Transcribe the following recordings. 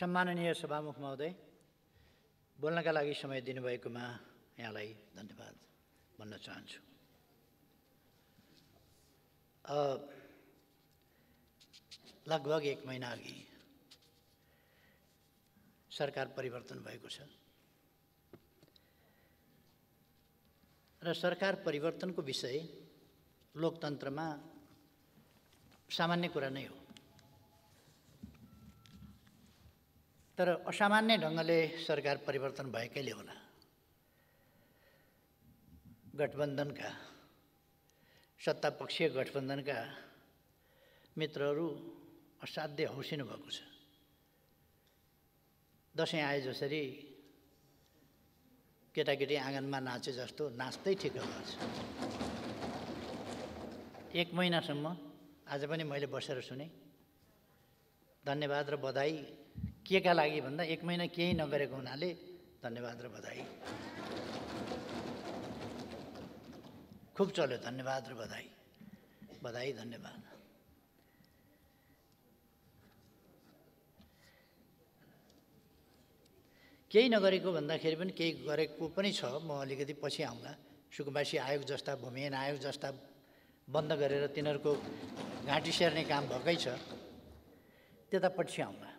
सम्माननीय सभामुख महोदय, बोल्नका लागि समय दिनुभएकोमा यहाँलाई धन्यवाद भन्न चाहन्छु। लगभग 1 महिना अघि सरकार परिवर्तन भएको छ र सरकार परिवर्तनको विषय लोकतन्त्रमा सामान्य कुरा नै हो। तर असामान्य ढङ्गले सरकार परिवर्तन भएकैले होला गठबन्धनका सत्तापक्षीय गठबन्धनका मित्रहरू असाध्य हौसिनु भएको छ। दसैँ आए जसरी केटाकेटी आँगनमा नाचे जस्तो नाच्दै ठिक भएको छ। 1 महिनासम्म आज पनि मैले बसेर सुने। धन्यवाद र बधाई के का लागि भन्दा 1 महिना केही नगरेको हुनाले धन्यवाद र बधाई। खुब चल्यो धन्यवाद र बधाई, बधाई धन्यवाद। केही नगरेको भन्दाखेरि पनि केही गरेको पनि छ। म अलिकति पछि आउँला। सुकुम्बासी आयोग जस्ता, भूमिहीन आयोग जस्ता बन्द गरेर तिनीहरूको घाँटी सेर्ने काम भएकै छ, त्यता पछि आउँला।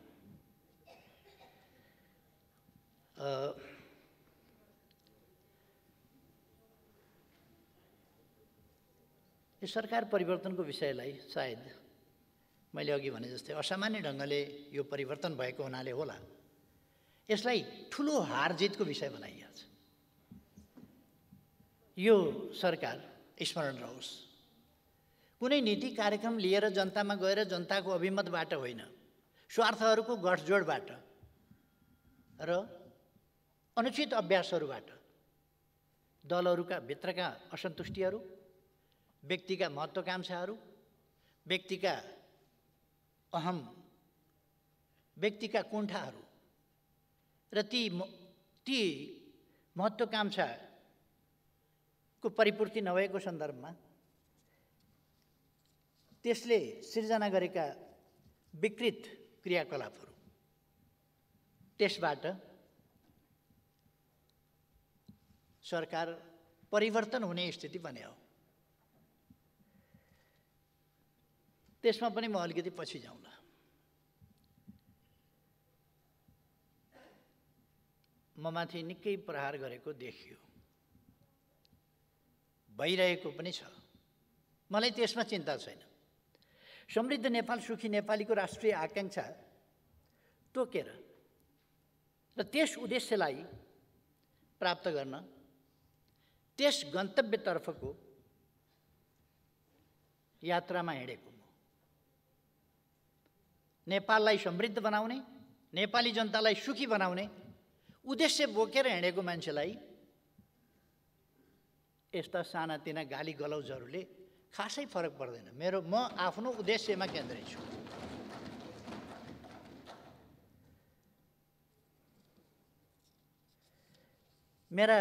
यो सरकार परिवर्तनको विषयलाई सायद मैले अघि भने जस्तै असामान्य ढङ्गले यो परिवर्तन भएको हुनाले होला यसलाई ठुलो हार जितको विषय बनाइएको छ। यो सरकार स्मरण रहोस्, कुनै नीति कार्यक्रम लिएर जनतामा गएर जनताको अभिमतबाट होइन, स्वार्थहरूको गठजोडबाट र अनुचित अभ्यासहरूबाट दलहरूका भित्रका असन्तुष्टिहरू, व्यक्तिका महत्त्वाकांक्षाहरू, व्यक्तिका अहम, व्यक्तिका कुण्ठाहरू र ती महत्त्वाकांक्षाको परिपूर्ति नभएको सन्दर्भमा त्यसले सिर्जना गरेका विकृत क्रियाकलापहरू, त्यसबाट सरकार परिवर्तन हुने स्थिति बन्यो। त्यसमा पनि म अलिकति पछि जाउँला। म माथि निकै प्रहार गरेको देखियो, भइरहेको पनि छ। मलाई त्यसमा चिन्ता छैन। समृद्ध नेपाल, सुखी नेपालीको राष्ट्रिय आकांक्षा तोकेर र त्यस उद्देश्यलाई प्राप्त गर्न, त्यस गन्तव्यतर्फको यात्रामा हिँडेको म। नेपाललाई समृद्ध बनाउने, नेपाली जनतालाई सुखी बनाउने उद्देश्य बोकेर हिँडेको मान्छेलाई यस्ता सानातिना गाली गलौजहरूले खासै फरक पर्दैन। म आफ्नो उद्देश्यमा केन्द्रित छु। मेरा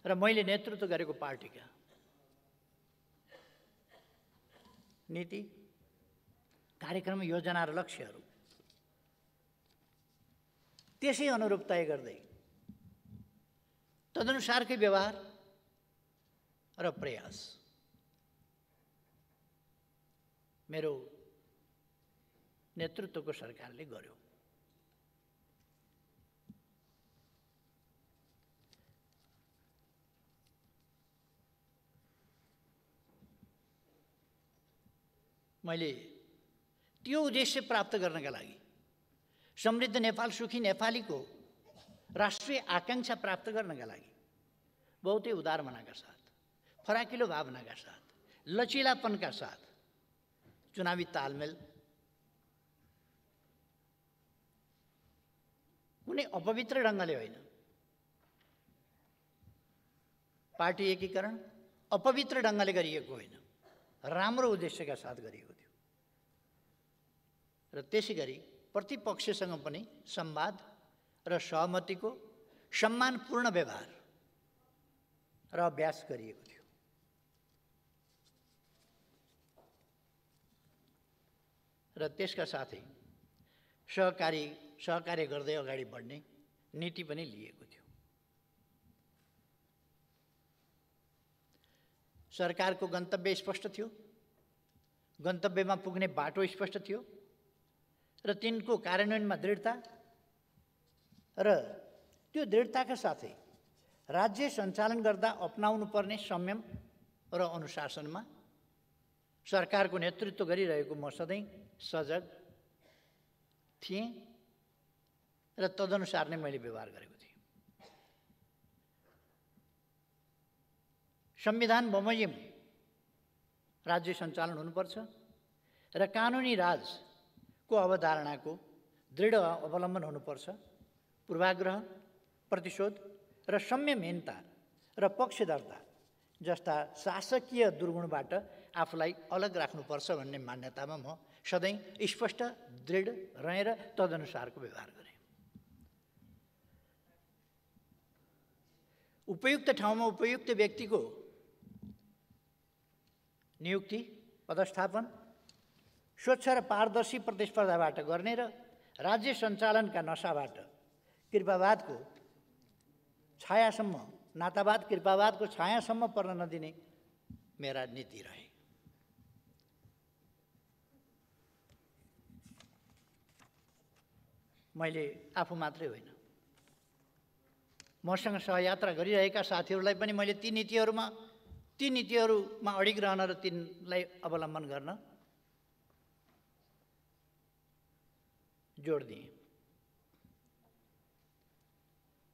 र मैले नेतृत्व गरेको पार्टीका नीति, कार्यक्रम, योजना र लक्ष्यहरू त्यसै अनुरूप तय गर्दै तदनुसारकै व्यवहार र प्रयास मेरो नेतृत्वको सरकारले गर्यो। मैले त्यो उद्देश्य प्राप्त गर्नका लागि, समृद्ध नेपाल, सुखी नेपालीको राष्ट्रिय आकांक्षा प्राप्त गर्नका लागि बहुतै उदार मनाका साथ, फराकिलो भावनाका साथ, लचिलापनका साथ, चुनावी तालमेल, कुनै अपवित्र ढङ्गले होइन, पार्टी एकीकरण अपवित्र ढङ्गले गरिएको होइन, राम्रो उद्देश्यका साथ गरिएको थियो। र त्यसै गरी प्रतिपक्षसँग पनि संवाद र सहमतिको सम्मानपूर्ण व्यवहार र अभ्यास गरिएको थियो। र त्यसका साथै सहकार्य गर्दै अगाडि बढ्ने नीति पनि लिएको थियो। सरकारको गन्तव्य स्पष्ट थियो, गन्तव्यमा पुग्ने बाटो स्पष्ट थियो र तिनको कार्यान्वयनमा दृढता र त्यो दृढताका साथै राज्य सञ्चालन गर्दा अपनाउनु पर्ने संयम र अनुशासनमा सरकारको नेतृत्व गरिरहेको म सधैँ सजग थिएँ र तदनुसार नै मैले व्यवहार गरेको थिएँ। संविधान बमोजिम राज्य सञ्चालन हुनुपर्छ र कानुनी राजको अवधारणाको दृढ अवलम्बन हुनुपर्छ। पूर्वाग्रह, प्रतिशोध र संयमहीनता र पक्षधरता जस्ता शासकीय दुर्गुणबाट आफूलाई अलग राख्नुपर्छ भन्ने मान्यतामा म सधैँ स्पष्ट दृढ रहेर तदनुसारको व्यवहार गरेँ। उपयुक्त ठाउँमा उपयुक्त व्यक्तिको नियुक्ति, पदस्थापन स्वच्छ र पारदर्शी प्रतिस्पर्धाबाट गर्ने र राज्य सञ्चालनका नशाबाट कृपावादको छायासम्म, नातावाद कृपावादको छायासम्म पर्न नदिने मेरा नीति रहे। मैले आफू मात्रै होइन, मसँग सहयात्रा गरिरहेका साथीहरूलाई पनि मैले ती नीतिहरूमा अडिग रहन र तिनलाई अवलम्बन गर्न जोड दिएँ।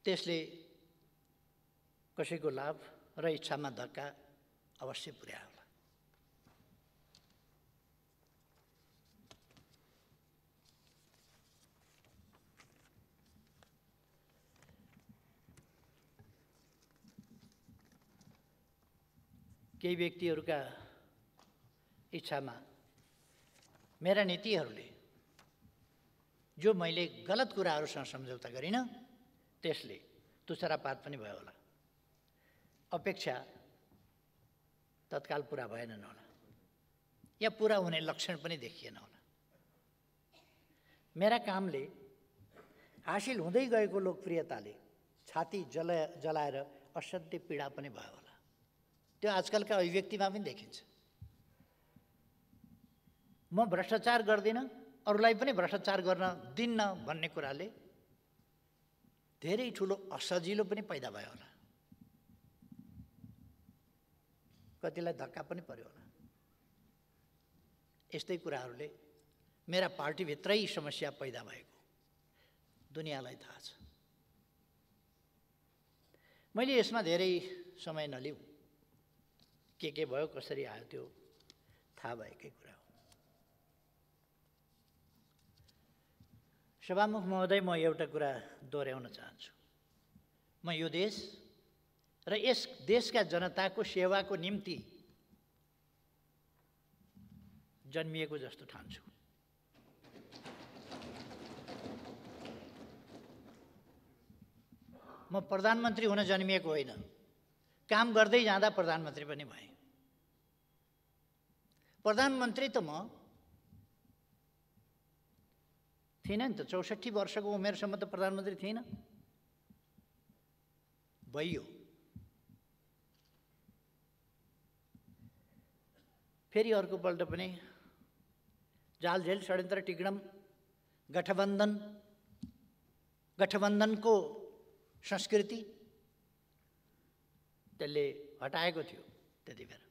त्यसले कसैको लाभ र इच्छामा धक्का अवश्य पुर्यायो होला। केही व्यक्तिहरूका इच्छामा मेरा नीतिहरूले जो मैले गलत कुराहरूसँग सम्झौता गरिनँ त्यसले तुच्छारापात पनि भयो होला, अपेक्षा तत्काल पुरा भएनन् होला या पुरा हुने लक्षण पनि देखिएन होला। मेरा कामले हासिल हुँदै गएको लोकप्रियताले छाती जलाएर असाध्य पीडा पनि भयो होला। त्यो आजकलका अभिव्यक्तिमा पनि देखिन्छ। म भ्रष्टाचार गर्दिनँ, अरूलाई पनि भ्रष्टाचार गर्न दिन्न भन्ने कुराले धेरै ठुलो असजिलो पनि पैदा भयो होला, कतिलाई धक्का पनि पर्यो होला। यस्तै कुराहरूले मेरा पार्टीभित्रै समस्या पैदा भएको दुनियाँलाई थाहा छ। मैले यसमा धेरै समय नलिउँ, के भयो कसरी आयो त्यो थाहा भएकै कुरा हो। सभामुख महोदय, म एउटा कुरा दोहोऱ्याउन चाहन्छु। म यो देश र यस देशका जनताको सेवाको निम्ति जन्मिएको जस्तो ठान्छु। म प्रधानमन्त्री हुन जन्मिएको होइन, काम गर्दै जाँदा प्रधानमन्त्री पनि भएँ। प्रधानमन्त्री त म थिइनँ नि त, 64 वर्षको उमेरसम्म त प्रधानमन्त्री थिइनँ। भइयो, फेरि अर्कोपल्ट पनि जालझेल षड्यन्त्र टिग्डम गठबन्धनको संस्कृति त्यसले हटाएको थियो। त्यति बेला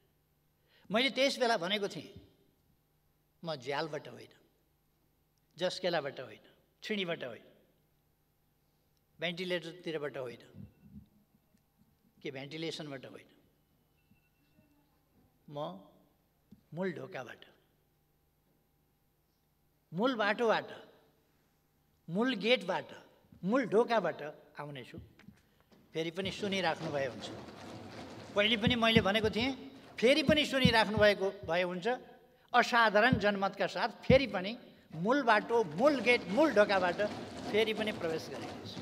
मैले त्यस बेला भनेको थिएँ, म ज्यालबाट होइन, जस्केलाबाट होइन, छिणीबाट होइन, भेन्टिलेटरतिरबाट होइन, कि भेन्टिलेसनबाट होइन, म मूल ढोकाबाट, मूल बाटोबाट, मूल गेटबाट, मूल ढोकाबाट आउनेछु। फेरि पनि सुनिराख्नु भए हुन्छ। पहिले पनि मैले भनेको थिएँ, फेरि पनि सुनिराख्नु भए हुन्छ। असाधारण जनमतका साथ फेरि पनि मूल बाटो, मूल गेट, मूल ढोकाबाट फेरि पनि प्रवेश गरेको छु।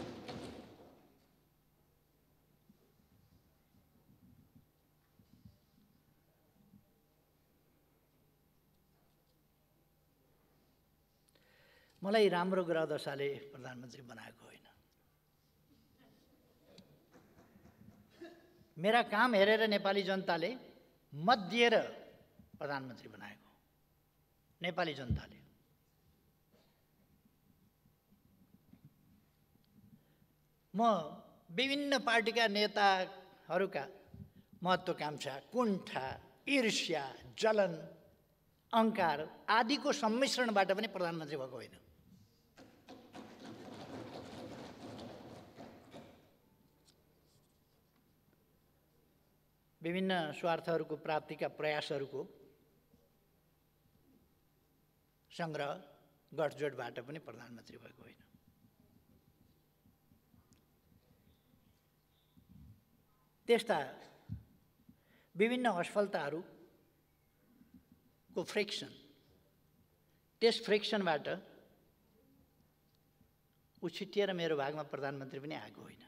म मलाई राम्रो ग्रह दशाले प्रधानमन्त्री बनाएको होइन। मेरा काम हेरेर नेपाली जनताले मत दिएर प्रधानमन्त्री बनाएको नेपाली जनताले। म विभिन्न पार्टीका नेताहरूका महत्त्वाकांक्षा, कुण्ठा, ईर्ष्या, जलन, अहङ्कार आदिको सम्मिश्रणबाट पनि प्रधानमन्त्री भएको होइन। विभिन्न स्वार्थहरूको प्राप्तिका प्रयासहरूको सङ्ग्रह गठजोडबाट पनि प्रधानमन्त्री भएको होइन। त्यस्ता विभिन्न असफलताहरूको फ्रिक्सन, त्यस फ्रिक्सनबाट उछिटिएर मेरो भागमा प्रधानमन्त्री पनि आएको होइन।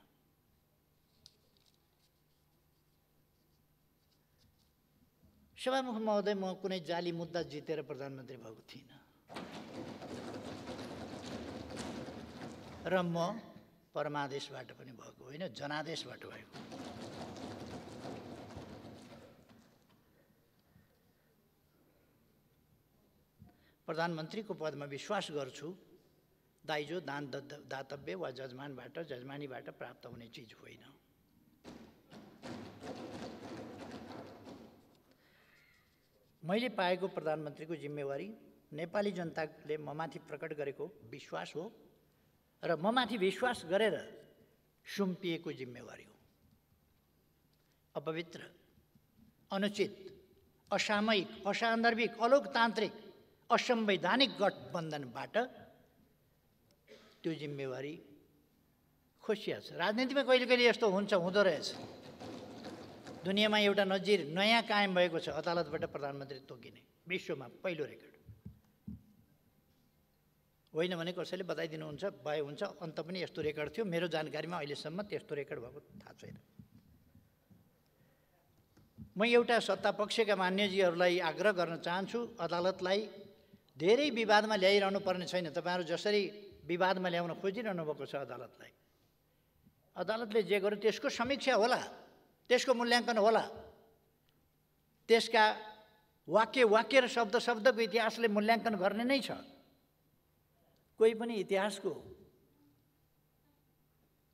सभामुख महोदय, म कुनै जाली मुद्दा जितेर प्रधानमन्त्री भएको थिइनँ र म परमादेशबाट पनि भएको होइन, जनादेशबाट भएको। प्रधानमन्त्रीको पदमा विश्वास गर्छु, दाइजो, दान दातव्य वा जजमानबाट, जजमानीबाट प्राप्त हुने चिज होइन। मैले पाएको प्रधानमन्त्रीको जिम्मेवारी नेपाली जनताले ममाथि प्रकट गरेको विश्वास हो र ममाथि विश्वास गरेर सुम्पिएको जिम्मेवारी हो। अपवित्र, अनुचित, असामयिक, असान्दर्भिक, अलोकतान्त्रिक, असंवैधानिक गठबन्धनबाट त्यो जिम्मेवारी खोसिया छ। राजनीतिमा कहिले कहिले यस्तो हुन्छ, हुँदो रहेछ। दुनियाँमा एउटा नजिर नयाँ कायम भएको छ, अदालतबाट प्रधानमन्त्री तोकिने, विश्वमा पहिलो रेकर्ड। होइन भने कसैले बताइदिनुहुन्छ, भए हुन्छ, अन्त पनि यस्तो रेकर्ड थियो। मेरो जानकारीमा अहिलेसम्म त्यस्तो रेकर्ड भएको थाहा छैन। म एउटा सत्तापक्षका मान्यजीहरूलाई आग्रह गर्न चाहन्छु, अदालतलाई धेरै विवादमा ल्याइरहनु पर्ने छैन। तपाईँहरू जसरी विवादमा ल्याउन खोजिरहनु भएको छ अदालतलाई, अदालतले जे गर्यो त्यसको समीक्षा होला, त्यसको मूल्याङ्कन होला। त्यसका वाक्य र शब्दको इतिहासले मूल्याङ्कन गर्ने नै छ। कोही पनि इतिहासको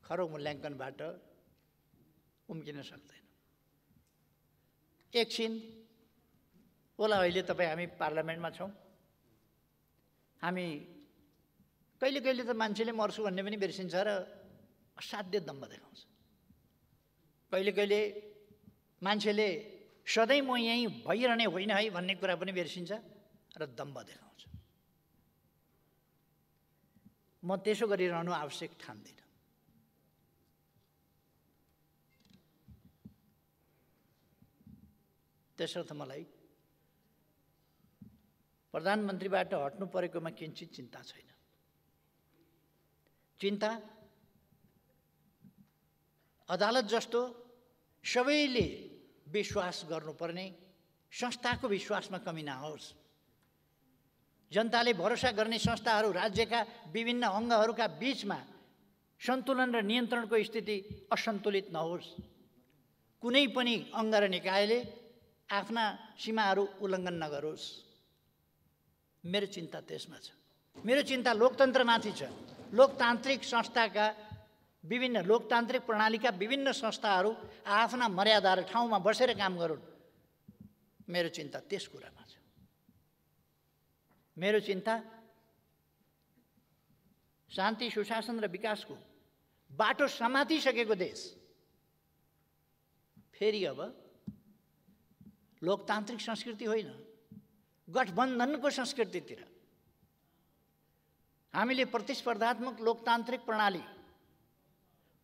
खरो मूल्याङ्कनबाट उम्किन सक्दैन। एकछिन होला, अहिले तपाईँ हामी पार्लियामेन्टमा छौँ। हामी कहिले कहिले त मान्छेले मर्छु भन्ने पनि बिर्सिन्छ र असाध्य दम्भ देखाउँछ। कहिले कहिले मान्छेले सधैँ म यहीँ भइरहने होइन है भन्ने कुरा पनि बिर्सिन्छ र दम्भ देखाउँछ। म त्यसो गरिरहनु आवश्यक ठान्दिनँ। त्यसर्थ मलाई प्रधानमन्त्रीबाट हट्नु परेकोमा किञ्चित चिन्ता छैन। चिन्ता अदालत जस्तो सबैले विश्वास गर्नुपर्ने संस्थाको विश्वासमा कमी नहोस्। जनताले भरोसा गर्ने संस्थाहरू, राज्यका विभिन्न अङ्गहरूका बीचमा सन्तुलन र नियन्त्रणको स्थिति असन्तुलित नहोस्। कुनै पनि अङ्ग र निकायले आफ्ना सीमाहरू उल्लङ्घन नगरोस्। मेरो चिन्ता त्यसमा छ। मेरो चिन्ता लोकतन्त्रमाथि छ। लोकतान्त्रिक संस्थाका विभिन्न लोकतान्त्रिक प्रणालीका विभिन्न संस्थाहरू आफ्ना मर्यादा र ठाउँमा बसेर काम गरून्। मेरो चिन्ता त्यस कुरामा छ। मेरो चिन्ता शान्ति, सुशासन र विकासको बाटो समातिसकेको देश फेरि अब लोकतान्त्रिक संस्कृति होइन, गठबन्धनको संस्कृतितिर। हामीले प्रतिस्पर्धात्मक लोकतान्त्रिक प्रणाली,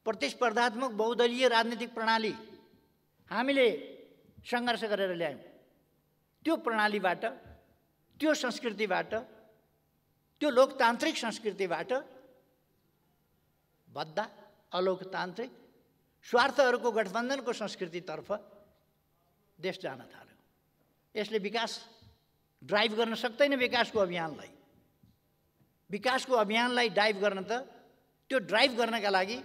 प्रतिस्पर्धात्मक बहुदलीय राजनीतिक प्रणाली हामीले सङ्घर्ष गरेर ल्यायौँ। त्यो प्रणालीबाट, त्यो संस्कृतिबाट, त्यो लोकतान्त्रिक संस्कृतिबाट बद्दा अलोकतान्त्रिक स्वार्थहरूको गठबन्धनको संस्कृतितर्फ देश जान थाल्यो। यसले विकास ड्राइभ गर्न सक्दैन। विकासको अभियानलाई विकासको अभियानलाई ड्राइभ गर्न त त्यो ड्राइभ गर्नका लागि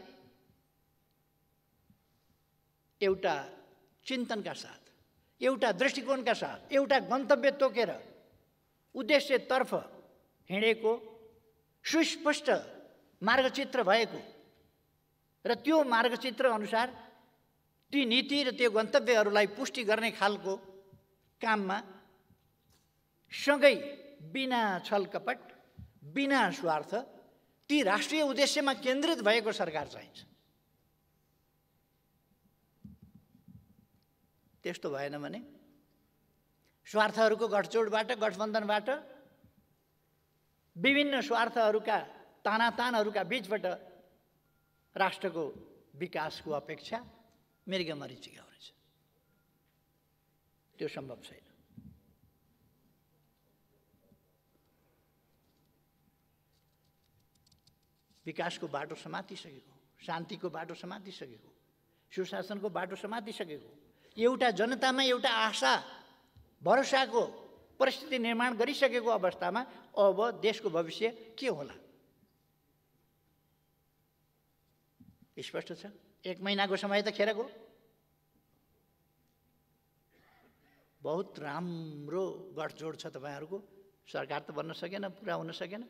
एउटा चिन्तनका साथ, एउटा दृष्टिकोणका साथ, एउटा गन्तव्य तोकेर उद्देश्यतर्फ हिँडेको सुस्पष्ट मार्गचित्र भएको र त्यो मार्गचित्र अनुसार ती नीति र त्यो गन्तव्यहरूलाई पुष्टि गर्ने खालको काममा सँगै बिना छलकपट, बिना स्वार्थ ती राष्ट्रिय उद्देश्यमा केन्द्रित भएको सरकार चाहिन्छ। त्यस्तो भएन भने स्वार्थहरूको गठजोडबाट, गठबन्धनबाट, विभिन्न स्वार्थहरूका तानातानहरूका बीचबाट राष्ट्रको विकासको अपेक्षा मृगमरीचिका हुनेछ। त्यो सम्भव छैन। विकासको बाटो समातिसकेको, शान्तिको बाटो समातिसकेको, सुशासनको बाटो समातिसकेको, एउटा जनतामा एउटा आशा भरोसाको परिस्थिति निर्माण गरिसकेको अवस्थामा अब देशको भविष्य के होला? स्पष्ट छ। 1 महिनाको समय त खेर गयो। बहुत राम्रो गठजोड छ तपाईहरुको। सरकार त बन्न सकेन, पुरा हुन सकेन।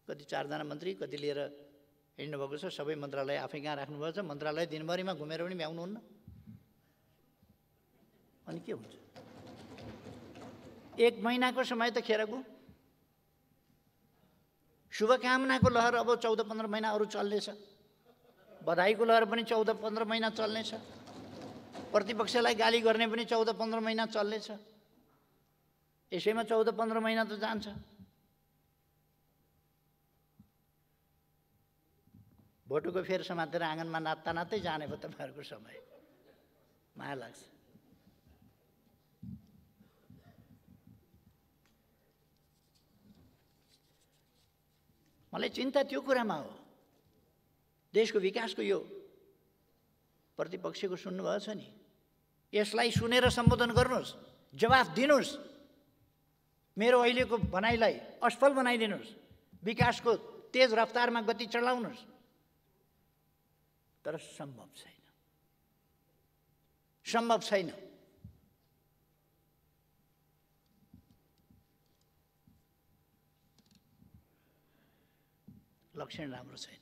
कति 4 जना मन्त्री कति लिएर हिँड्नु भएको छ। सबै मन्त्रालय आफै कहाँ राख्नु भएको छ। मन्त्रालय दिनभरिमा घुमेर पनि भ्याउनुहुन्न। अनि के हुन्छ? 1 महिनाको समय त खेर गयो। शुभकामनाको लहर अब 14-15 महिना अरु चल्नेछ। बधाईको लहर पनि 14-15 महिना चल्नेछ। प्रतिपक्षलाई गाली गर्ने पनि 14-15 महिना चल्नेछ। यसैमा 14-15 महिना त जान्छ। भोटोको फेर समातेर आँगनमा नाच्दा नाच्दै जाने भयो तपाईहरुको समय। माया लाग्छ। मलाई चिन्ता त्यो कुरामा हो। देशको विकासको यो प्रतिपक्षको सुन्नुभएको छ नि, यसलाई सुनेर सम्बोधन गर्नुहोस्, जवाफ दिनुहोस्, मेरो अहिलेको भनाइलाई असफल बनाइदिनुहोस्, विकासको तेज रफ्तारमा गति चढाउनुहोस्। तर सम्भव छैन, सम्भव छैन। लक्षण राम्रो छैन।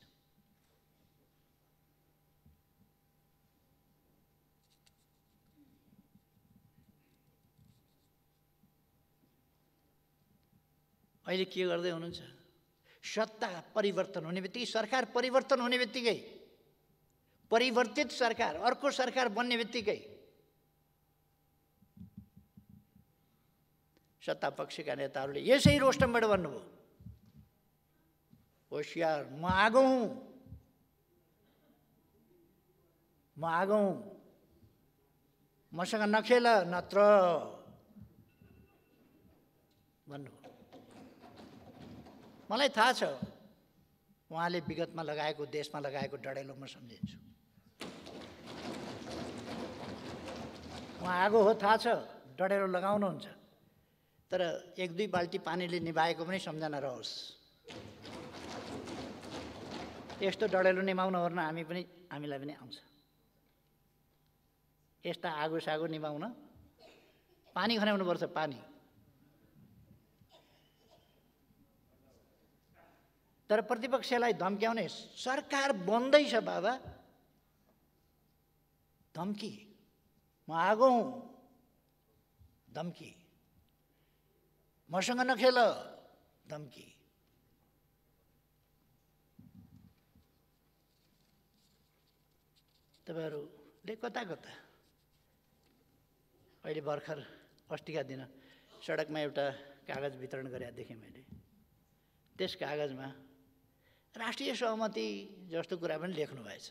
अहिले के गर्दै हुनुहुन्छ? सत्ता परिवर्तन हुने बित्तिकै, सरकार परिवर्तन हुने बित्तिकै, परिवर्तित सरकार, अर्को सरकार बन्ने बित्तिकै सत्ता पक्षका नेताहरूले यसै रोस्टमबाट भन्नुभयो, होशियार, म आगो हुँ, म आगो हुँ, मसँग नखेल नत्र भन्नुभयो। मलाई थाहा छ उहाँले विगतमा लगाएको, देशमा लगाएको डढेलो म सम्झिन्छु। उहाँ आगो हो, थाहा छ, डढेलो लगाउनुहुन्छ, तर 1-2 बाल्टी पानीले निभाएको पनि सम्झना रहोस्। यस्तो डढेलो निभाउन ओर्न हामीलाई पनि आउँछ। यस्ता आगो सागो निभाउन पानी खनाउनु पर्छ। पानी। तर प्रतिपक्षलाई धम्क्याउने, सरकार बन्दैछ बाबा, धम्की, म आगो हुँ, धम्की, मसँग नखेल, धम्की। तपाईहरुले कता कता अहिले भर्खर अस्तिका दिन सडकमा एउटा कागज वितरण गरेको देखेँ मैले। त्यस कागजमा राष्ट्रिय सहमति जस्तो कुरा पनि लेख्नु भएछ।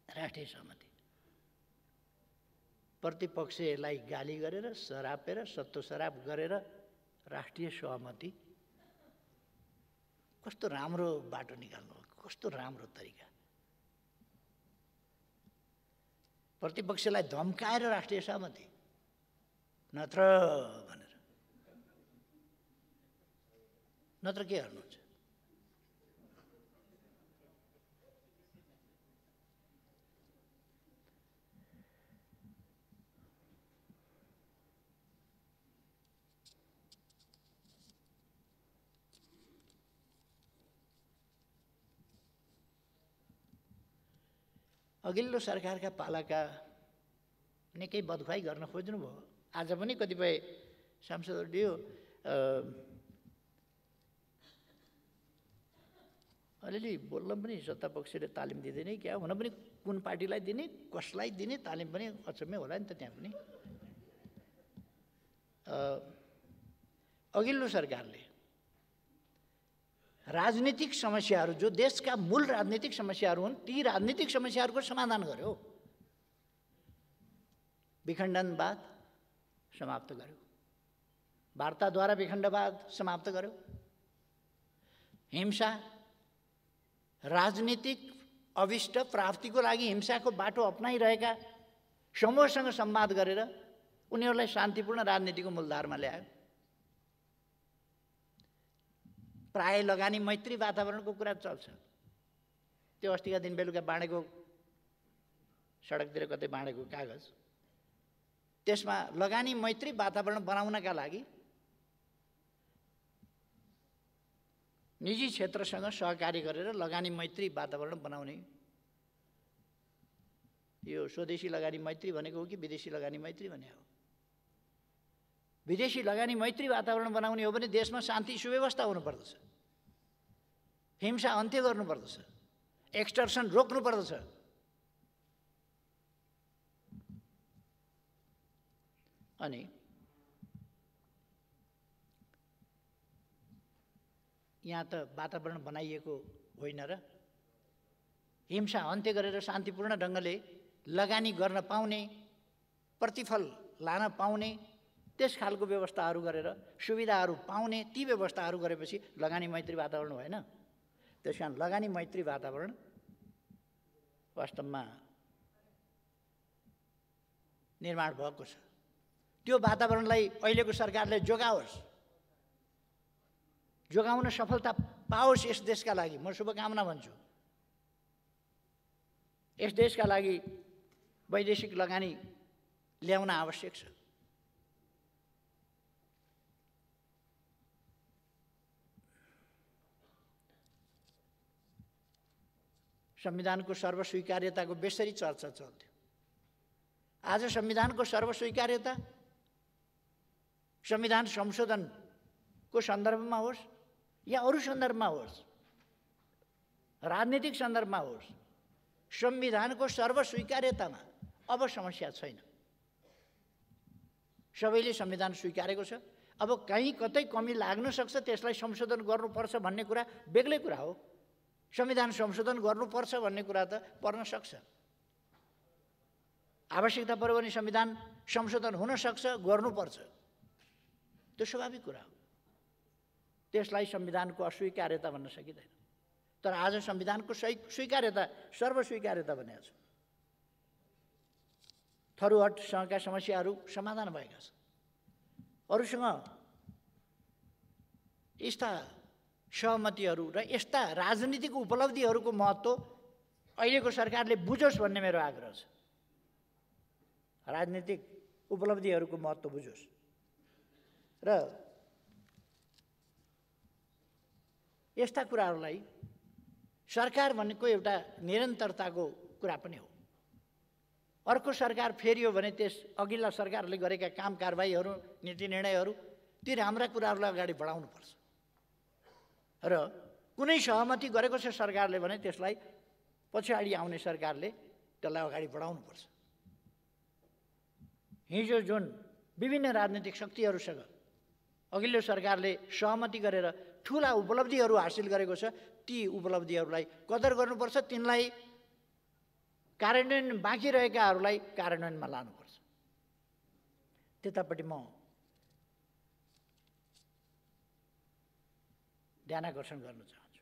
राष्ट्रिय सहमति। प्रतिपक्षलाई गाली गरेर, सरापेर, सत्तो सराप गरेर राष्ट्रिय सहमति, कस्तो राम्रो बाटो निकाल्नु, कस्तो राम्रो तरिका। प्रतिपक्षलाई धम्काएर राष्ट्रिय सहमति, नत्र भनेर, नत्र के गर्नुहुन्छ? अघिल्लो सरकारका पालाका निकै बदखुवाई गर्न खोज्नुभयो। आज पनि कतिपय सांसदहरूले यो अलिअलि बोल्न पनि सत्ता पक्षले तालिम दिँदैन क्या, हुन पनि कुन पार्टीलाई दिने कसलाई दिने तालिम पनि अचम्मै होला नि त। त्यहाँ पनि अघिल्लो सरकारले राजनीतिक समस्याहरू जो देशका मूल राजनीतिक समस्याहरू हुन् ती राजनीतिक समस्याहरूको समाधान गर्यो। विखण्डनवाद समाप्त गर्यो, वार्ताद्वारा विखण्डवाद समाप्त गर्यो, हिंसा राजनीतिक अभिष्ट प्राप्तिको लागि हिंसाको बाटो अपनाइरहेका समूहसँग संवाद गरेर उनीहरूलाई शान्तिपूर्ण राजनीतिको मूलधारमा ल्यायो। प्राय लगानी मैत्री वातावरणको कुरा चल्छ। त्यो अस्तिका दिन बेलुका बाँडेको सडकतिर कतै बाँडेको कागज, त्यसमा लगानी मैत्री वातावरण बनाउनका लागि निजी क्षेत्रसँग सहकारी गरेर लगानी मैत्री वातावरण बनाउने, यो स्वदेशी लगानी मैत्री भनेको हो कि विदेशी लगानी मैत्री भने हो? विदेशी लगानी मैत्री वातावरण बनाउने हो भने देशमा शान्ति सुव्यवस्था हुनुपर्दछ, हिंसा अन्त्य गर्नुपर्दछ, एक्सटर्सन रोक्नुपर्दछ। अनि यहाँ त वातावरण बनाइएको होइन र हिंसा अन्त्य गरेर शान्तिपूर्ण ढङ्गले लगानी गर्न पाउने, प्रतिफल लान पाउने त्यस खालको व्यवस्थाहरू गरेर सुविधाहरू पाउने, ती व्यवस्थाहरू गरेपछि लगानी मैत्री वातावरण भएन। त्यस कारण लगानी मैत्री वातावरण वास्तवमा निर्माण भएको छ। त्यो वातावरणलाई अहिलेको सरकारले जोगाओस्, जोगाउन सफलता पाओस्। यस देशका लागि म शुभकामना भन्छु। यस देशका लागि वैदेशिक लगानी ल्याउन आवश्यक छ। संविधानको सर्वस्वीकार्यताको बेसरी चर्चा चल्थ्यो। आज संविधानको सर्वस्वीकार्यता संविधान संशोधनको सन्दर्भमा होस् या अरू सन्दर्भमा होस्, राजनीतिक सन्दर्भमा होस्, संविधानको सर्वस्वीकार्यतामा अब समस्या छैन। सबैले संविधान स्वीकारेको छ। अब कहीँ कतै कमी लाग्न सक्छ, त्यसलाई संशोधन गर्नुपर्छ भन्ने कुरा बेग्लै कुरा हो। संविधान संशोधन गर्नुपर्छ भन्ने कुरा त पर्न सक्छ, आवश्यकता पर्यो भने संविधान संशोधन हुन सक्छ, गर्नुपर्छ, त्यो स्वाभाविक कुरा हो। त्यसलाई संविधानको अस्वीकार्यता भन्न सकिँदैन। तर आज संविधानको स्वीकार्यता, सर्वस्वीकार्यता भनेको छ। थरुहटसँगका समस्याहरू समाधान भएका छन्। अरूसँग यस्ता सहमतिहरू र यस्ता राजनीतिक उपलब्धिहरूको महत्त्व अहिलेको सरकारले बुझोस् भन्ने मेरो आग्रह छ। राजनीतिक उपलब्धिहरूको महत्त्व बुझोस् र यस्ता कुराहरूलाई सरकार भनेको एउटा निरन्तरताको कुरा पनि हो। अर्को सरकार फेरियो भने त्यस अघिल्ला सरकारले गरेका काम कारबाहीहरू, नीति निर्णयहरू, ती राम्रा कुराहरूलाई अगाडि बढाउनुपर्छ। र कुनै सहमति गरेको छ सरकारले भने त्यसलाई पछाडि आउने सरकारले त्यसलाई अगाडि बढाउनुपर्छ। हिजो जुन विभिन्न राजनीतिक शक्तिहरूसँग अघिल्लो सरकारले सहमति गरेर ठुला उपलब्धिहरू हासिल गरेको छ, ती उपलब्धिहरूलाई कदर गर्नुपर्छ, तिनलाई कार्यान्वयन बाँकी रहेकाहरूलाई कार्यान्वयनमा लानुपर्छ। त्यतापट्टि म ध्यानाकर्षण गर्न चाहन्छु।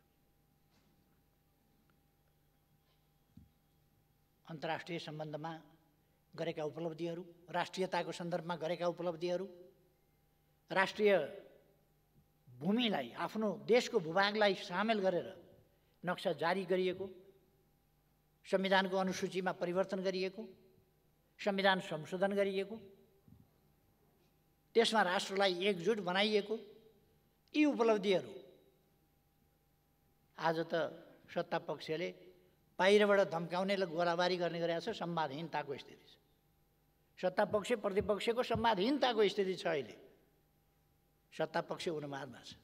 अन्तर्राष्ट्रिय सम्बन्धमा गरेका उपलब्धिहरू, राष्ट्रियताको सन्दर्भमा गरेका उपलब्धिहरू, राष्ट्रिय भूमिलाई, आफ्नो देशको भूभागलाई सामेल गरेर नक्सा जारी गरिएको, संविधानको अनुसूचीमा परिवर्तन गरिएको, संविधान संशोधन गरिएको, त्यसमा राष्ट्रलाई एकजुट बनाइएको, यी उपलब्धिहरू आज त सत्ता पक्षले बाहिरबाट धम्काउने र गोलाबारी गर्ने गरेको छ। संवादहीनताको स्थिति छ। सत्ता पक्ष प्रतिपक्षको संवादहीनताको स्थिति छ। अहिले सत्ता पक्ष उन्मादमा छ,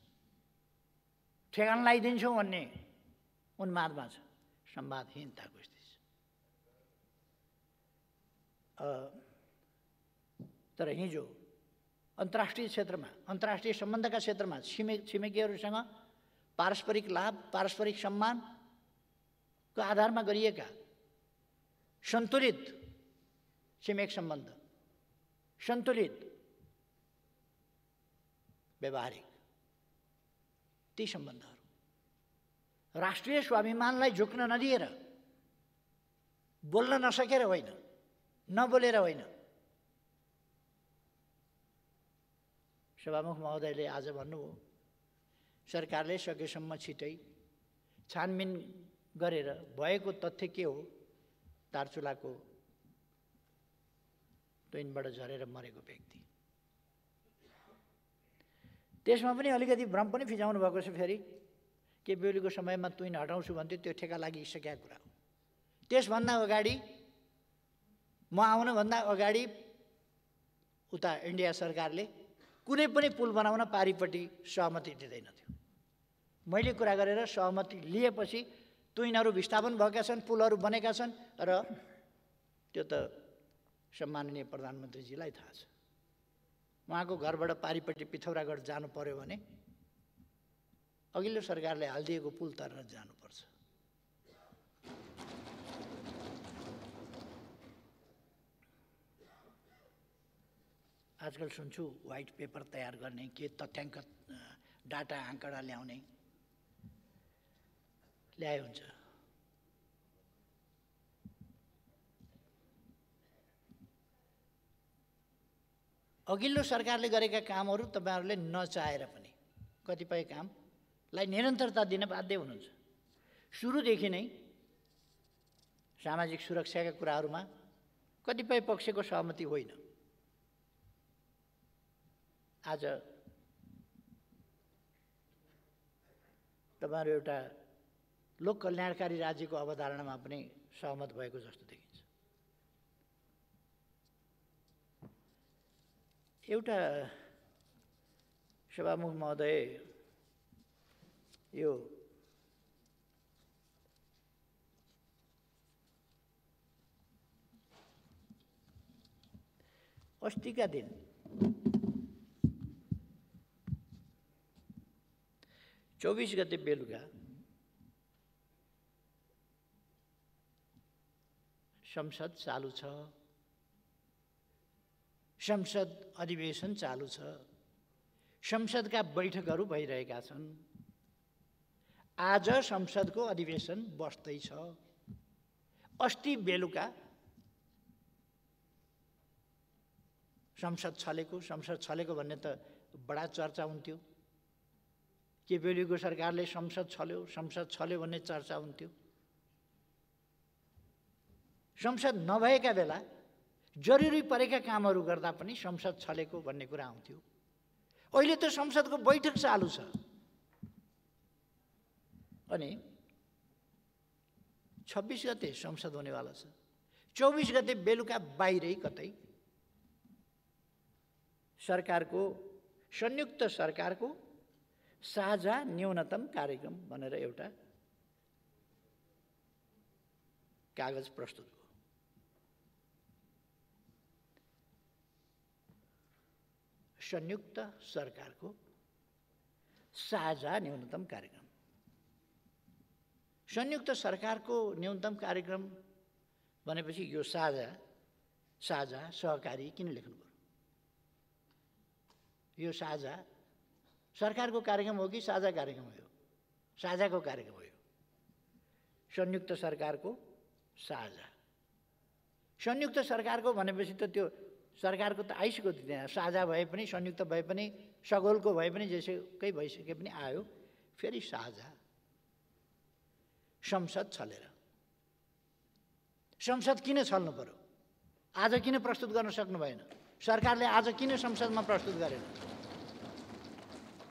ठेगान लगाइदिन्छौँ भन्ने उन्मादमा छ। संवादहीनताको स्थिति छ। तर हिजो अन्तर्राष्ट्रिय क्षेत्रमा, अन्तर्राष्ट्रिय सम्बन्धका क्षेत्रमा छिमेकीहरूसँग पारस्परिक लाभ, पारस्परिक सम्मानको आधारमा गरिएका सन्तुलित छिमेक सम्बन्ध, सन्तुलित व्यवहारिक ती सम्बन्धहरू राष्ट्रिय स्वाभिमानलाई झुक्न नदिएर, बोल्न नसकेर होइन, नबोलेर होइन, सभामुख महोदयले आज भन्नुभयो सरकारले सकेसम्म छिटै छानबिन गरेर भएको तथ्य के हो, दार्चुलाको ट्रेनबाट झरेर मरेको व्यक्ति, त्यसमा पनि अलिकति भ्रम पनि फिजाउनु भएको छ। फेरि के बेहुलीको समयमा तुइन हटाउँछु भन्थ्यो, त्यो ठेका लागिसकेको कुरा हो। त्यसभन्दा अगाडि, म आउनुभन्दा अगाडि उता इन्डिया सरकारले कुनै पनि पुल बनाउन पारिपट्टि सहमति दिँदैनथ्यो। मैले कुरा गरेर सहमति लिएपछि तुइनहरू विस्थापन भएका छन्, पुलहरू बनेका छन् र त्यो त सम्माननीय प्रधानमन्त्रीजीलाई थाहा छ। उहाँको घरबाट पारिपट्टि पिथौरागढ जानु पर्यो भने अघिल्लो सरकारले हालिदिएको पुल तरेर जानुपर्छ। आजकल सुन्छु व्हाइट पेपर तयार गर्ने, के तथ्याङ्क डाटा आँकडा ल्याउने, ल्याए हुन्छ। अघिल्लो सरकारले गरेका कामहरू तपाईहरुले नचाहेर पनि कतिपय कामलाई निरन्तरता दिन बाध्य हुनुहुन्छ। सुरुदेखि नै सामाजिक सुरक्षाका कुराहरूमा कतिपय पक्षको सहमति होइन। आज तपाईहरु एउटा लोक कल्याणकारी राज्यको अवधारणामा पनि सहमत भएको जस्तो देखिन्छ। एउटा सभामुख महोदय, यो अस्तिका दिन चौबीस गते बेलुका संसद चालू छ, संसद अधिवेशन चालू छ, संसदका बैठकहरू भइरहेका छन्। आज संसदको अधिवेशन बस्दैछ। अस्ति बेलुका संसद छलेको भन्ने त बडा चर्चा हुन्थ्यो। के बेलुको सरकारले संसद छल्यो भन्ने चर्चा हुन्थ्यो। संसद नभएका बेला जरुरी परेका कामहरू गर्दा पनि संसद छलेको भन्ने कुरा आउँथ्यो। अहिले त संसदको बैठक चालू छ अनि 26 गते संसद हुनेवाला छ। 24 गते बेलुका बाहिरै कतै सरकारको, संयुक्त सरकारको साझा न्यूनतम कार्यक्रम भनेर एउटा कागज प्रस्तुत भयो। संयुक्त सरकारको साझा न्यूनतम कार्यक्रम। संयुक्त सरकारको न्यूनतम कार्यक्रम भनेपछि यो साझा सहकारी किन लेख्नु पर्यो? यो साझा सरकारको कार्यक्रम हो कि साझा कार्यक्रम हो? साझाको कार्यक्रम हो। संयुक्त सरकारको साझा। संयुक्त सरकारको भनेपछि त त्यो सरकारको त आइसक्यो त्यहाँ, साझा भए पनि, संयुक्त भए पनि, सगोलको भए पनि, जेसुकै भइसके पनि आयो, फेरि साझा। संसद छलेर। संसद किन छल्नु पर्यो? आज किन प्रस्तुत गर्न सक्नु भएन? सरकारले आज किन संसदमा प्रस्तुत गरेन?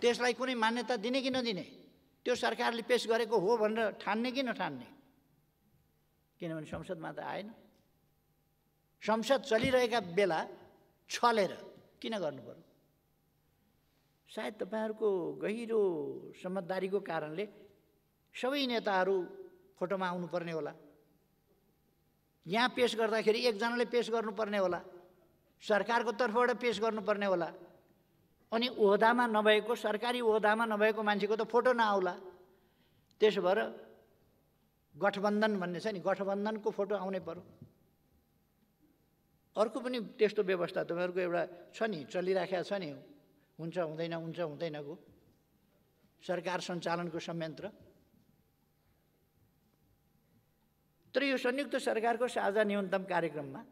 त्यसलाई कुनै मान्यता दिने कि नदिने? त्यो सरकारले पेश गरेको हो भनेर ठान्ने कि नठान्ने? किनभने संसदमा त आएन। संसद चलिरहेका बेला छलेर किन गर्नु पर्यो? सायद तपाईहरुको गहिरो समझदारीको कारणले सबै नेताहरू फोटोमा आउनुपर्ने होला। यहाँ पेश गर्दाखेरि एकजनाले पेश गर्नुपर्ने होला, सरकारको तर्फबाट पेश गर्नुपर्ने होला। अनि ओहदामा नभएको, सरकारी ओहदामा नभएको मान्छेको त फोटो नआउला। त्यसो भएर गठबन्धन भन्ने छ नि, गठबन्धनको फोटो आउनै पर्यो। अर्को पनि त्यस्तो व्यवस्था तपाईहरुको एउटा छ नि, चलिराखेको छ नि, हुन्छ हुँदैन हुन्छ हुँदैनको सरकार सञ्चालनको संयन्त्र। तर यो संयुक्त सरकारको साझा न्यूनतम कार्यक्रममा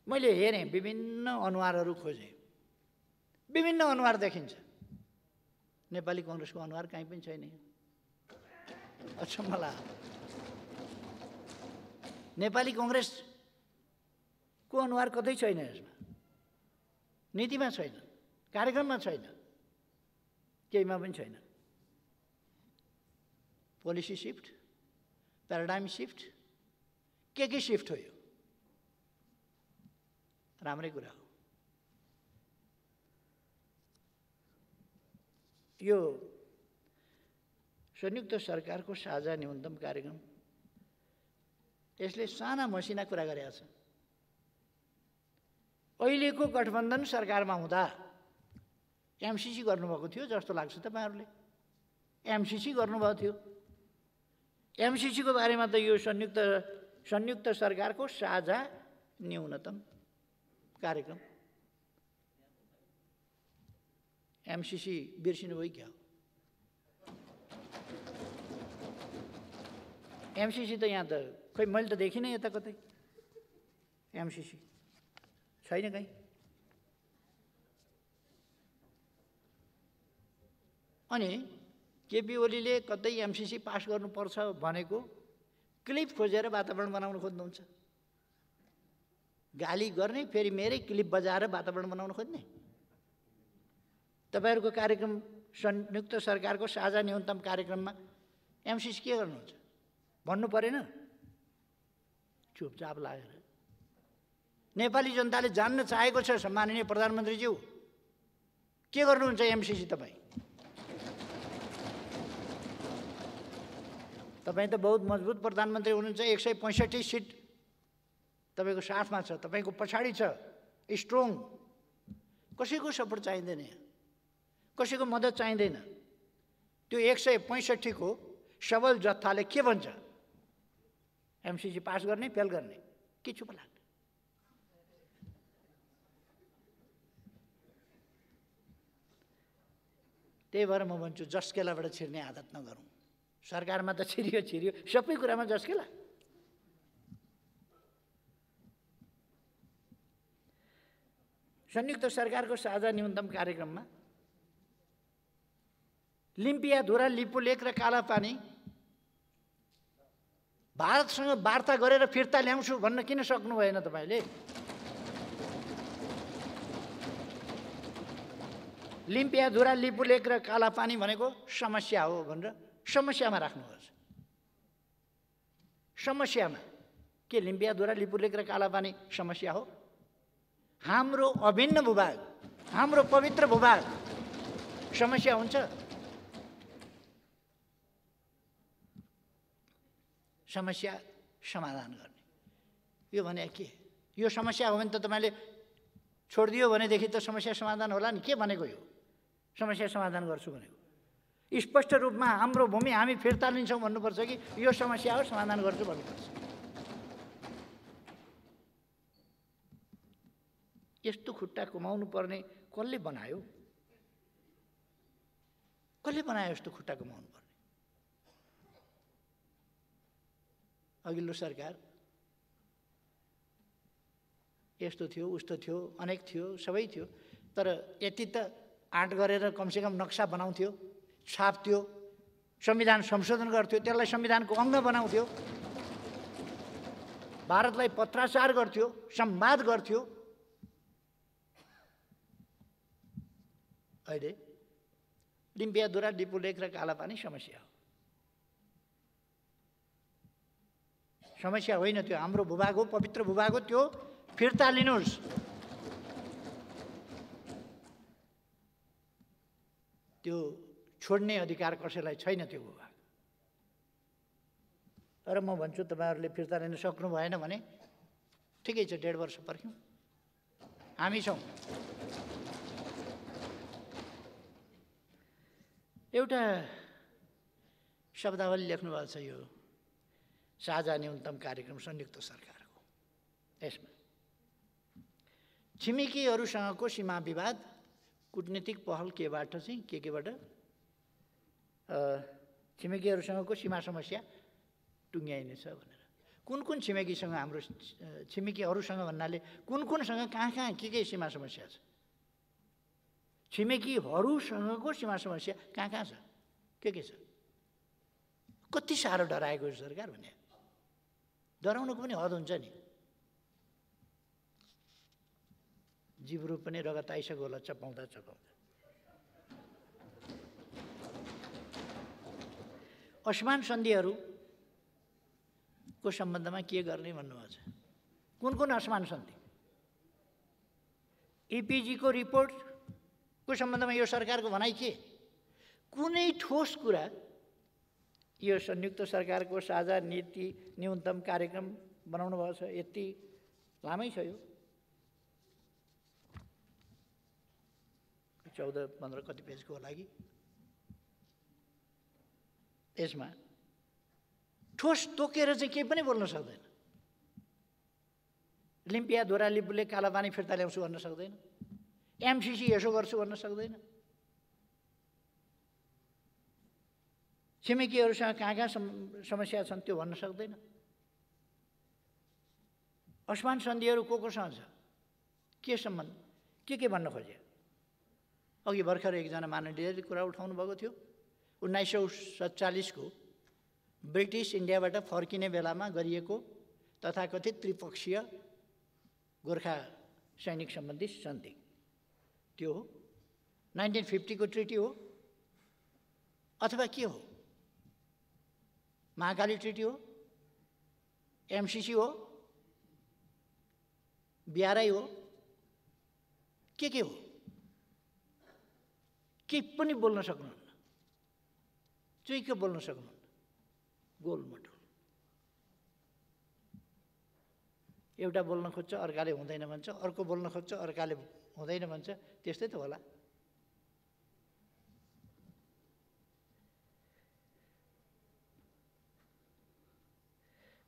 मैले हेरेँ, विभिन्न अनुहारहरू खोजेँ, विभिन्न अनुहार देखिन्छ। नेपाली कांग्रेसको अनुहार कहीँ पनि छैन। अचम्म लाग्यो। नेपाली कांग्रेसको अनुहार कतै छैन यसमा, नीतिमा छैन, कार्यक्रममा छैन, केहीमा पनि छैन। पोलिसी शिफ्ट, प्याराडाइम शिफ्ट, के शिफ्ट हो? यो राम्रै कुरा हो। यो संयुक्त सरकारको साझा न्यूनतम कार्यक्रम, यसले साना मसिना कुरा गरेको छ। अहिलेको गठबन्धन सरकारमा हुँदा एमसीसी गर्नुभएको थियो जस्तो लाग्छ तपाईहरुले। एमसीसी गर्नुभएको थियो। एमसीसी को बारेमा त यो संयुक्त सरकारको साझा न्यूनतम कार्यक्रम, एमसीसी बिर्सिनु भयो क्या? एमसीसी त यहाँ त खै मैले त देखिनँ यता कतै। एमसीसी छैन कहीँ। अनि केपी ओलीले कतै एमसीसी पास गर्नुपर्छ भनेको क्लिप खोजेर वातावरण बनाउन खोज्नुहुन्छ। गाली गर्ने, फेरि मेरै क्लिप बजाएर वातावरण बनाउन खोज्ने। तपाईहरुको कार्यक्रम संयुक्त सरकारको साझा न्यूनतम कार्यक्रममा एमसीसी के गर्नुहुन्छ भन्नु परेन? चुपचाप लागेर। नेपाली जनताले जान्न चाहेको छ सम्माननीय प्रधानमन्त्रीज्यू, के गर्नुहुन्छ एमसीसी तपाई? तपाई त बहुत मजबुत प्रधानमन्त्री हुनुहुन्छ। 165 सीट तपाईको साथमा छ, तपाईको पछाडी छ, स्ट्रङ। कसैको सपोर्ट चाहिँदैन, कसैको मद्दत चाहिँदैन। त्यो 165 को सबल जत्थाले के भन्छ? एमसीसी पास गर्ने, फेल गर्ने, के चुप लाग्छ? त्यही भएर म भन्छु जस्केलाबाट छिर्ने आदत नगरौँ। सरकारमा त छिरियो, सबै कुरामा जस्केला। संयुक्त सरकारको साझा न्यूनतम कार्यक्रममा लिम्पियाधुरा, लिपुलेक र कालापानी भारतसँग वार्ता गरेर फिर्ता ल्याउँछु भन्न किन सक्नु भएन तपाईले? लिम्पियाधुरा, लिपुलेक र कालापानी भनेको समस्या हो भनेर समस्यामा राख्नुहोस्। समस्यामा के लिम्पियाधुरा, लिपुलेक र कालापानी समस्या हो? हाम्रो अभिन्न भूभाग, हाम्रो पवित्र भूभाग समस्या हुन्छ? समस्या समाधान गर्ने यो भने के? यो समस्या हो भने त तपाईले छोडिदियो भनेदेखि त समस्या समाधान होला नि। के भनेको यो? समस्या समाधान गर्छु भनेको स्पष्ट रूपमा हाम्रो भूमि हामी फिर्ता लिन्छौँ भन्नुपर्छ कि यो समस्या हो समाधान गर्छु भन्नुपर्छ? यस्तो खुट्टा कमाउनु पर्ने कसले बनायो? कसले बनायो यस्तो खुट्टा कमाउनु पर्ने? अघिल्लो सरकार यस्तो थियो उस्तो थियो अनेक थियो सबै थियो, तर यति त आँट गरेर कमसेकम नक्सा बनाउँथ्यो, छाप्थ्यो, संविधान संशोधन गर्थ्यो, त्यसलाई संविधानको अङ्ग बनाउँथ्यो, भारतलाई पत्राचार गर्थ्यो, संवाद गर्थ्यो। अहिले लिम्पियाधुरा लिपुलेख र कालापानी समस्या हो। समस्या होइन, त्यो हाम्रो भूभाग हो, पवित्र भूभाग हो, त्यो फिर्ता लिनुहोस्। त्यो छोड्ने अधिकार कसैलाई छैन त्यो भूभाग। तर म भन्छु तपाईँहरूले फिर्ता लिन सक्नु भएन भने ठिकै छ, 1.5 वर्ष पर्ख्यौँ, हामी छौँ। एउटा शब्दावली लेख्नु भएको छ यो साझा न्यूनतम कार्यक्रम संयुक्त सरकारको। यसमा छिमेकीहरूसँगको सीमा विवाद कूटनीतिक पहल केबाट चाहिँ केबाट छिमेकीहरूसँगको सीमा समस्या टुङ्ग्याइनेछ भनेर। कुन कुन छिमेकीसँग हाम्रो छिमेकीहरूसँग भन्नाले कुन कुनसँग कहाँ के सीमा समस्या छ? छिमेकीहरूसँगको सीमा समस्या कहाँ छ, के छ? कति साह्रो डराएको सरकार भने डराउनुको पनि हद हुन्छ नि। जिब्रो पनि रगत आइसक्यो होला चपाउँदा चपाउँदा। असमान सन्धिहरूको सम्बन्धमा के गर्ने भन्नुभएको छ? कुन कुन असमान सन्धि? इपिजीको रिपोर्टको सम्बन्धमा यो सरकारको भनाइ के? कुनै ठोस कुरा यो संयुक्त सरकारको साझा नीति न्यूनतम कार्यक्रम बनाउनु भएको छ, यति लामै छ यो, 14-15 कति पेजको होला कि। यसमा ठोस तोकेर चाहिँ केही पनि बोल्न सक्दैन। लिम्पियाधुरा लिपुले कालापानी फिर्ता ल्याउँछु भन्न सक्दैन, एमसीसी यसो गर्छु भन्न सक्दैन, छिमेकीहरूसँग कहाँ समस्या छन् त्यो भन्न सक्दैन। असमान सन्धिहरू कोसँग छ, के सम्बन्ध, के भन्न खोजे? अघि भर्खर एकजना माननीयले कुरा उठाउनु भएको थियो, 1947 को ब्रिटिस इन्डियाबाट फर्किने बेलामा गरिएको तथाकथित त्रिपक्षीय गोर्खा सैनिक सम्बन्धी सन्धि, त्यो हो 1950 को ट्रिटी हो अथवा के हो? महाकाली ट्रिटी हो, एमसीसी हो, बिआरआई हो, के हो? के पनि बोल्न सक्नुहुन्न, चुइक बोल्न सक्नुहुन्न, गोलमटोल। एउटा बोल्न खोज्छ अर्काले हुँदैन भन्छ, अर्को बोल्न खोज्छ अर्काले हुँदैन भन्छ, त्यस्तै त होला।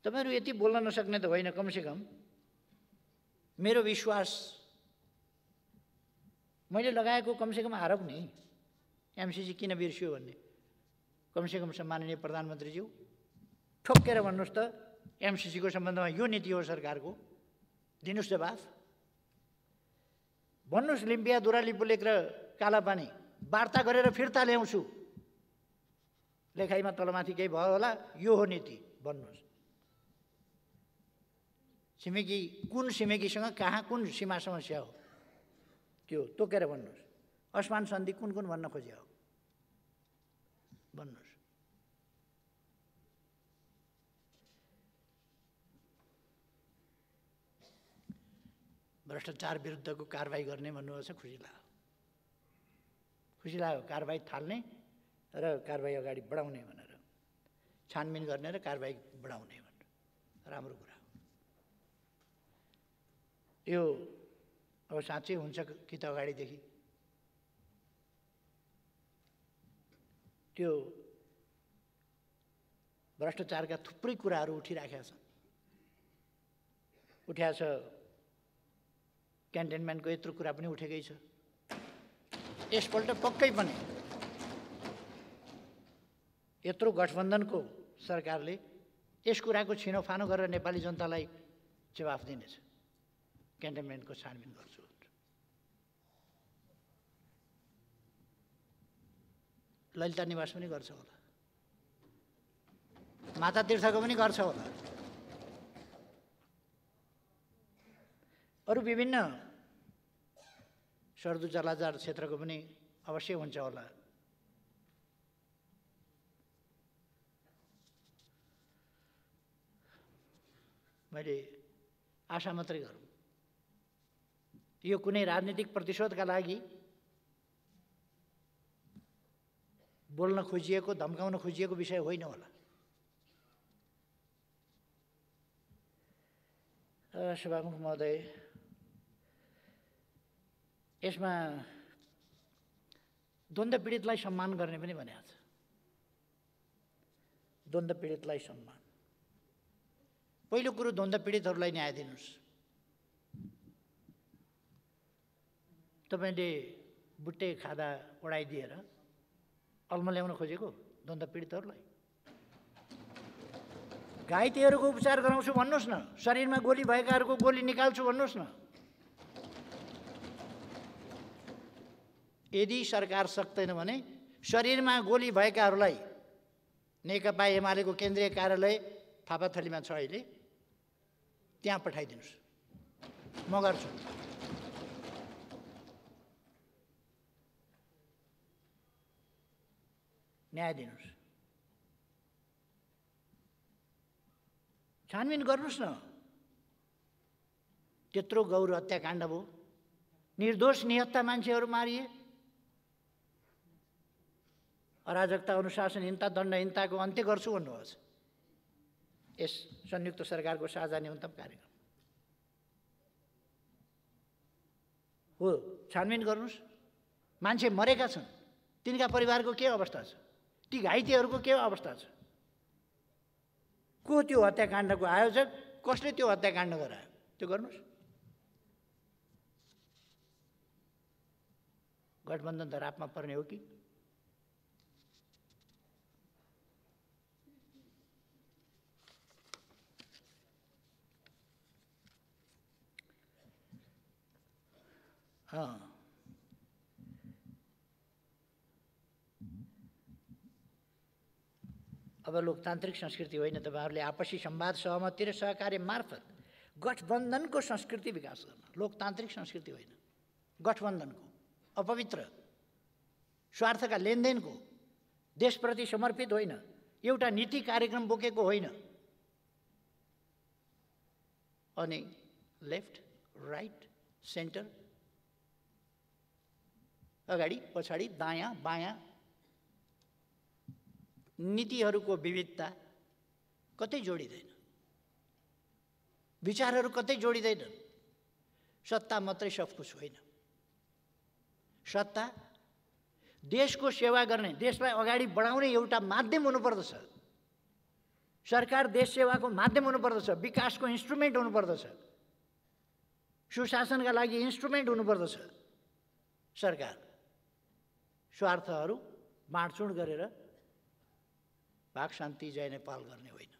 तपाईहरु यति बोल्न नसक्ने त होइन, कमसेकम मेरो विश्वास मैले लगाएको कमसेकम आरोप नि एमसीसी किन बिर्सियो भन्ने, कमसेकम सम्माननीय प्रधानमन्त्रीज्यू ठोक्केर भन्नुस् त एमसीसी को सम्बन्धमा यो नीति हो सरकारको, दिनुस् जवाफ। भन्नुस् लिम्पियाधुरा लिपुलेख र कालापानी वार्ता गरेर फिर्ता ल्याउँछु, लेखाइमा तलमाथि केही भयो होला, यो हो नीति भन्नुस्। छिमेकी कुन छिमेकीसँग कहाँ कुन सीमा समस्या हो त्यो तोकेर भन्नुस्। असमान सन्धि कुन कुन भन्न खोजे हो भन्नुस्। भ्रष्टाचार विरुद्धको कारबाही गर्ने भन्नुभएको छ, खुसी लाग्यो कारबाही थाल्ने र कारबाही अगाडि बढाउने भनेर, छानबिन गर्ने र कारबाही बढाउने भनेर, राम्रो कुरा हो यो। अब साँच्चै हुन्छ कि त अगाडिदेखि त्यो भ्रष्टाचारका थुप्रै कुराहरू उठिराखेका छन्, उठ्या छ, क्यान्टनमेन्टको यत्रो कुरा पनि उठेकै छ। यसपल्ट पक्कै पनि यत्रो गठबन्धनको सरकारले यस कुराको छिनोफानो गरेर नेपाली जनतालाई जवाफ दिनेछ। क्यान्टनमेन्टको छानबिन गर्छु। ललिता निवास पनि गर्छ होला, माता तीर्थको पनि गर्छ होला, अरू विभिन्न सर्दु जलाजार क्षेत्रको पनि अवश्य हुन्छ होला। मैले आशा मात्रै गरौँ, यो कुनै राजनीतिक प्रतिशोधका लागि बोल्न खोजिएको, धम्काउन खोजिएको विषय होइन होला। सभामुख महोदय, यसमा द्वन्द्व पीडितलाई सम्मान गर्ने पनि भनेको छ। द्वन्द्व पीडितलाई सम्मान, पहिलो कुरो द्वन्द्व पीडितहरूलाई न्याय दिनुहोस्। तपाईँले बुट्टे खादा उडाइदिएर अल्मल्याउन खोजेको द्वन्द्व पीडितहरूलाई? घाइतेहरूको उपचार गराउँछु भन्नुहोस् न, शरीरमा गोली भएकाहरूको गोली निकाल्छु भन्नुहोस् न। यदि सरकार सक्दैन भने शरीरमा गोली भएकाहरूलाई नेकपा एमालेको केन्द्रीय कार्यालय थापाथलीमा छ अहिले, त्यहाँ पठाइदिनुहोस्, म गर्छु। न्याय दिनुहोस्, छानबिन गर्नुहोस् न। त्यत्रो गौर हत्याकाण्ड भयो, निर्दोष निहत्ता मान्छेहरू मारिए, अराजकता, अनुशासनहीनता, दण्डहीनताको अन्त्य गर्छु भन्नुभएको छ यस संयुक्त सरकारको साझा न्यूनतम कार्यक्रम हो। छानबिन गर्नुहोस्। मान्छे मरेका छन्, तिनका परिवारको के अवस्था छ, ती घाइतेहरूको के अवस्था छ, को त्यो हत्याकाण्डको आयोजक, कसले त्यो हत्याकाण्ड गरायो, त्यो गर्नुहोस्। गठबन्धन त रापमा पर्ने हो कि? अब लोकतान्त्रिक संस्कृति होइन, तपाईँहरूले आपसी संवाद, सहमति र सहकार्य मार्फत गठबन्धनको संस्कृति विकास गर्न। लोकतान्त्रिक संस्कृति होइन, गठबन्धनको, अपवित्र स्वार्थका लेनदेनको, देशप्रति समर्पित होइन, एउटा नीति कार्यक्रम बोकेको होइन। अनि लेफ्ट, राइट, सेन्टर, अगाडि पछाडि, दायाँ बायाँ नीतिहरूको विविधता कतै जोडिँदैन, विचारहरू कतै जोडिँदैनन्। सत्ता मात्रै सब कुछ होइन। सत्ता देशको सेवा गर्ने, देशलाई अगाडि बढाउने एउटा माध्यम हुनुपर्दछ। सरकार देश सेवाको माध्यम हुनुपर्दछ, विकासको इन्स्ट्रुमेन्ट हुनुपर्दछ, सुशासनका लागि इन्स्ट्रुमेन्ट हुनुपर्दछ। सरकार स्वार्थहरू बाँडचुँड गरेर भाग शान्ति जय नेपाल गर्ने होइन।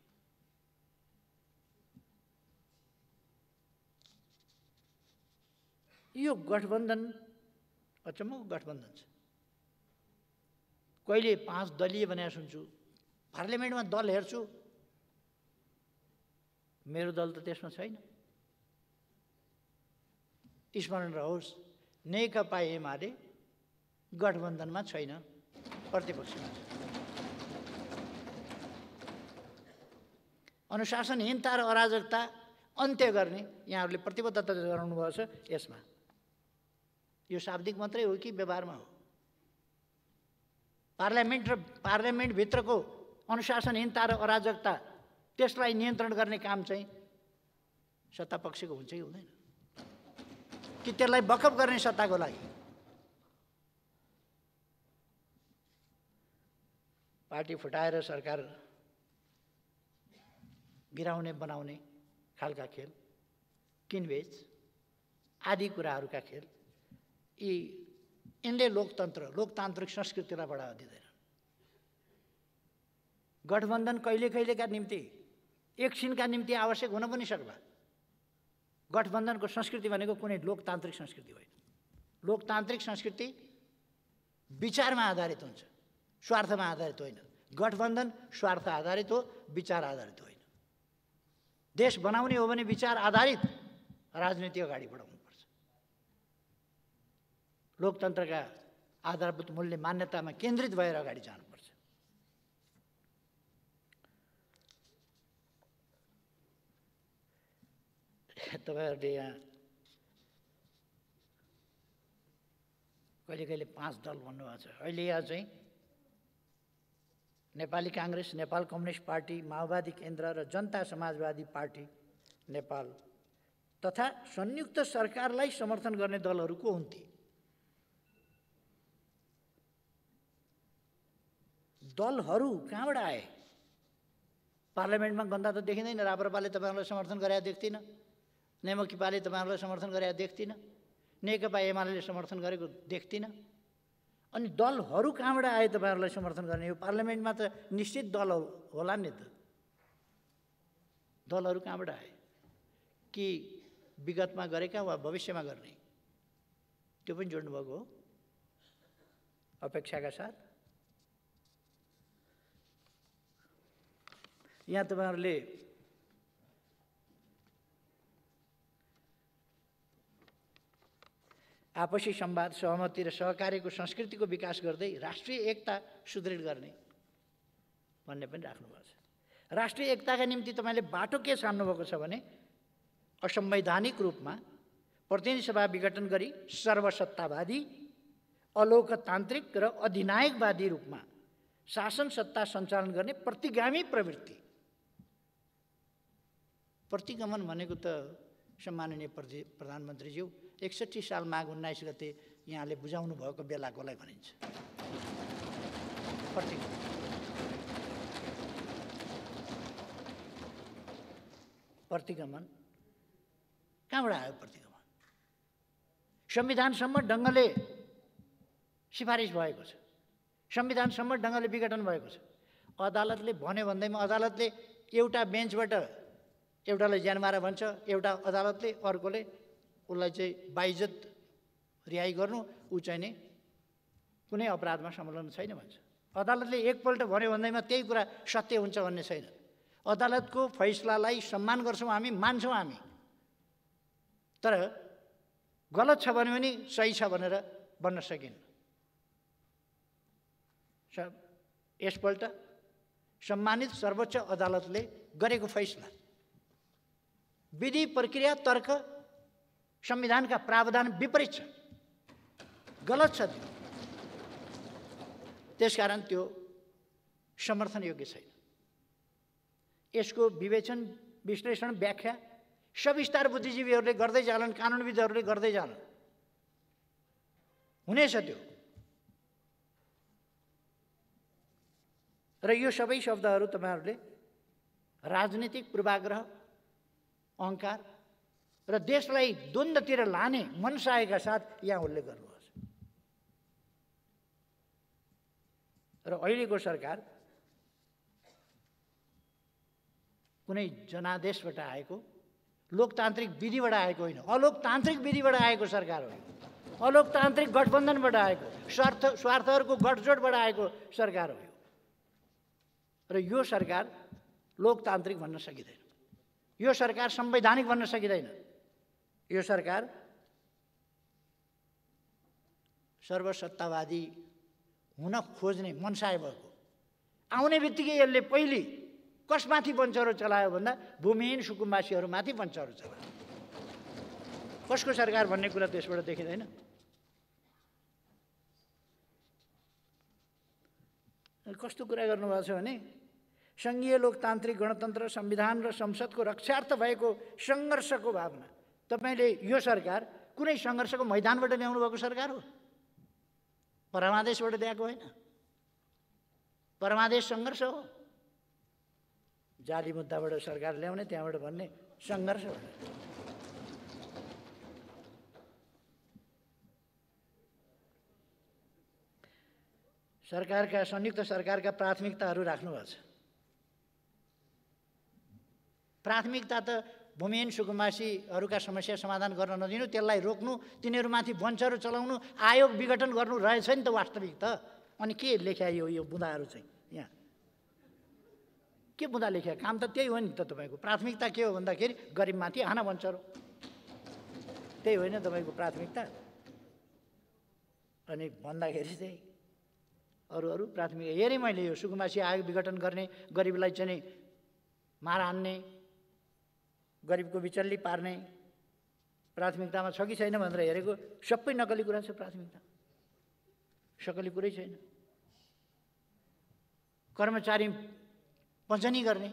यो गठबन्धन अचम्मको गठबन्धन छ। कहिले 5 दलीय भनेर सुन्छु, पार्लियामेन्टमा दल हेर्छु, मेरो दल त त्यसमा छैन। स्मरण रहोस्, नेकपा एमाले गठबन्धनमा छैन, प्रतिपक्षमा छ। अनुशासनहीनता र अराजकता अन्त्य गर्ने यहाँहरूले प्रतिबद्धता जनाउनु भएको छ। यसमा यो शाब्दिक मात्रै हो कि व्यवहारमा हो? पार्लियामेन्ट र पार्लियामेन्टभित्रको अनुशासनहीनता र अराजकता, त्यसलाई नियन्त्रण गर्ने काम चाहिँ सत्तापक्षको हुन्छ कि हुँदैन? कि त्यसलाई बखप गर्ने सत्ताको लागि? पार्टी फुटाएर सरकार गिराउने बनाउने खालका खेल, किनबेच आदि कुराहरूका खेल, यिनले लोकतान्त्रिक संस्कृतिलाई बढावा दिँदैन। गठबन्धन कहिले कहिलेका निम्ति, एकछिनका निम्ति आवश्यक हुन पनि सक्ला, गठबन्धनको संस्कृति भनेको कुनै लोकतान्त्रिक संस्कृति होइन। लोकतान्त्रिक संस्कृति विचारमा आधारित हुन्छ, स्वार्थमा आधारित होइन। गठबन्धन स्वार्थ आधारित हो, विचार आधारित होइन। देश बनाउने हो भने विचार आधारित राजनीति अगाडि बढाउनुपर्छ। लोकतन्त्रका आधारभूत मूल्य मान्यतामा केन्द्रित भएर अगाडि जानुपर्छ। तपाईँहरूले यहाँ कहिले कहिले 5 दल भन्नुभएको छ। अहिले यहाँ चाहिँ नेपाली काङ्ग्रेस, नेपाल कम्युनिस्ट पार्टी, माओवादी केन्द्र र जनता समाजवादी पार्टी नेपाल तथा संयुक्त सरकारलाई समर्थन गर्ने दलहरूको हुन्थे। दलहरू कहाँबाट आए? पार्लियामेन्टमा गन्दा त देखिँदैन। राप्रपाले तपाईँहरूलाई समर्थन गरेर देख्दिनँ, नेमकिपाले तपाईँहरूलाई समर्थन गरेर देख्दिनँ, नेकपा एमाले समर्थन गरेको देख्दिनँ। अनि दलहरू कहाँबाट आए तपाईँहरूलाई समर्थन गर्ने? यो पार्लियामेन्टमा त निश्चित दल होला नि त। दलहरू कहाँबाट आए? कि विगतमा गरेका वा भविष्यमा गर्ने? त्यो पनि जोड्नुभएको हो अपेक्षाका साथ। यहाँ तपाईँहरूले आपसी संवाद, सहमति र सहकार्यको संस्कृतिको विकास गर्दै राष्ट्रिय एकता सुदृढ गर्ने भन्ने पनि राख्नुभएको छ। राष्ट्रिय एकताका निम्ति तपाईँले बाटो के छान्नुभएको छ भने असंवैधानिक रूपमा प्रतिनिधि सभा विघटन गरी सर्वसत्तावादी, अलोकतान्त्रिक र अधिनायकवादी रूपमा शासन सत्ता सञ्चालन गर्ने प्रतिगामी प्रवृत्ति। प्रतिगमन भनेको त सम्माननीय प्रधानमन्त्रीज्यू 61 साल माघ 19 गते यहाँले बुझाउनु भएको बेलाकोलाई भनिन्छ। प्रतिगमन कहाँबाट आयो? प्रतिगमन संविधानसम्म ढङ्गले सिफारिस भएको छ, संविधानसम्म ढङ्गले विघटन भएको छ। अदालतले भन्यो भन्दैमा अदालतले एउटा बेन्चबाट एउटालाई ज्यानमारा भन्छ, एउटा अदालतले अर्कोले उसलाई चाहिँ बाइज्जत रिहाई गर्नु, ऊ चाहिँ नि कुनै अपराधमा संलग्न छैन भन्छ। अदालतले एकपल्ट भन्यो भन्दैमा त्यही कुरा सत्य हुन्छ भन्ने छैन। अदालतको फैसलालाई सम्मान गर्छौँ हामी, मान्छौँ हामी। तर गलत छ भन्यो भने सही छ भनेर भन्न सकिन्न। यसपल्ट सम्मानित सर्वोच्च अदालतले गरेको फैसला विधि, प्रक्रिया, तर्क, संविधानका प्रावधान विपरीत छ, गलत छ त्यो। त्यसकारण त्यो समर्थन योग्य छैन। यसको विवेचन, विश्लेषण, व्याख्या सविस्तार बुद्धिजीवीहरूले गर्दै जालान्, कानुनविदहरूले गर्दै जालान्, हुनेछ त्यो। र यो सबै शब्दहरू तपाईँहरूले राजनीतिक पूर्वाग्रह, अहङ्कार र देशलाई द्वन्द्वतिर लाने मनसायका साथ यहाँ उल्लेख गर्नुहोस्। र अहिलेको सरकार कुनै जनादेशबाट आएको, लोकतान्त्रिक विधिबाट आएको होइन, अलोकतान्त्रिक विधिबाट आएको सरकार हो। अलोकतान्त्रिक गठबन्धनबाट आएको, स्वार्थहरूको गठजोडबाट आएको सरकार हो। र यो सरकार लोकतान्त्रिक भन्न सकिँदैन, यो सरकार संवैधानिक भन्न सकिँदैन। यो सरकार सर्वसत्तावादी हुन खोज्ने मनसाय भएको। आउने बित्तिकै यसले पहिले कसमाथि पञ्चरो चलायो भन्दा भूमिहीन सुकुम्बासीहरूमाथि पञ्चरो चलायो। कसको सरकार भन्ने कुरा त्यसबाट देखिँदैन। कस्तो कुरा गर्नुभएको छ भने सङ्घीय लोकतान्त्रिक गणतन्त्र, संविधान र संसदको रक्षार्थ भएको सङ्घर्षको भावना। तपाईँले यो सरकार कुनै सङ्घर्षको मैदानबाट ल्याउनु भएको सरकार हो, परमादेशबाट ल्याएको होइन। परमादेश सङ्घर्ष हो, जाली मुद्दाबाट सरकार ल्याउने, त्यहाँबाट भन्ने सङ्घर्ष हो। सरकारका, संयुक्त सरकारका प्राथमिकताहरू राख्नुभएको छ। प्राथमिकता त भूमिहीन सुकुम्बासीहरूका समस्या समाधान गर्न नदिनु, त्यसलाई रोक्नु, तिनीहरूमाथि वञ्चहरू चलाउनु, आयोग विघटन गर्नु रहेछ नि त वास्तविक त। अनि के लेख्या यो बुँदाहरू चाहिँ यहाँ के बुँदा लेख्या? काम त त्यही हो नि त। तपाईँको प्राथमिकता के हो भन्दाखेरि गरिबमाथि हाना वञ्चरो, त्यही होइन तपाईँको प्राथमिकता। अनि भन्दाखेरि चाहिँ अरू प्राथमिकता हेरेँ मैले। यो सुकुम्बासी आयोग विघटन गर्ने, गरिबलाई चाहिँ मार हान्ने, गरिबको बिचल्ली पार्ने प्राथमिकतामा छ कि छैन भनेर हेरेको, सबै नकली कुरा छ प्राथमिकता, सकली कुरै छैन। कर्मचारी पञ्चनी गर्ने,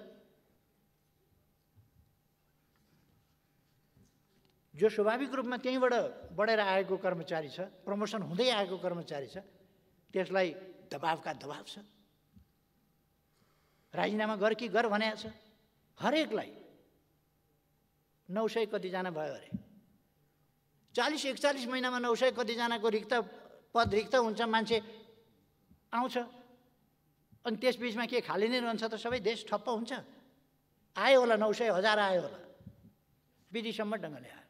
जो स्वाभाविक रूपमा त्यहीँबाट बढेर आएको कर्मचारी छ, प्रमोसन हुँदै आएको कर्मचारी छ, त्यसलाई दबावका दबाव छ। राजीनामा गर कि गर भनेको छ। हरेकलाई 900 कतिजना भयो अरे, 40-41 महिनामा 900 कतिजनाको पद रिक्त हुन्छ, मान्छे आउँछ। अनि त्यसबिचमा के खाली नै रहन्छ त? सबै देश ठप्प हुन्छ। आयो होला 900, 1000 आयो होला, विधिसम्म ढङ्गले आयो।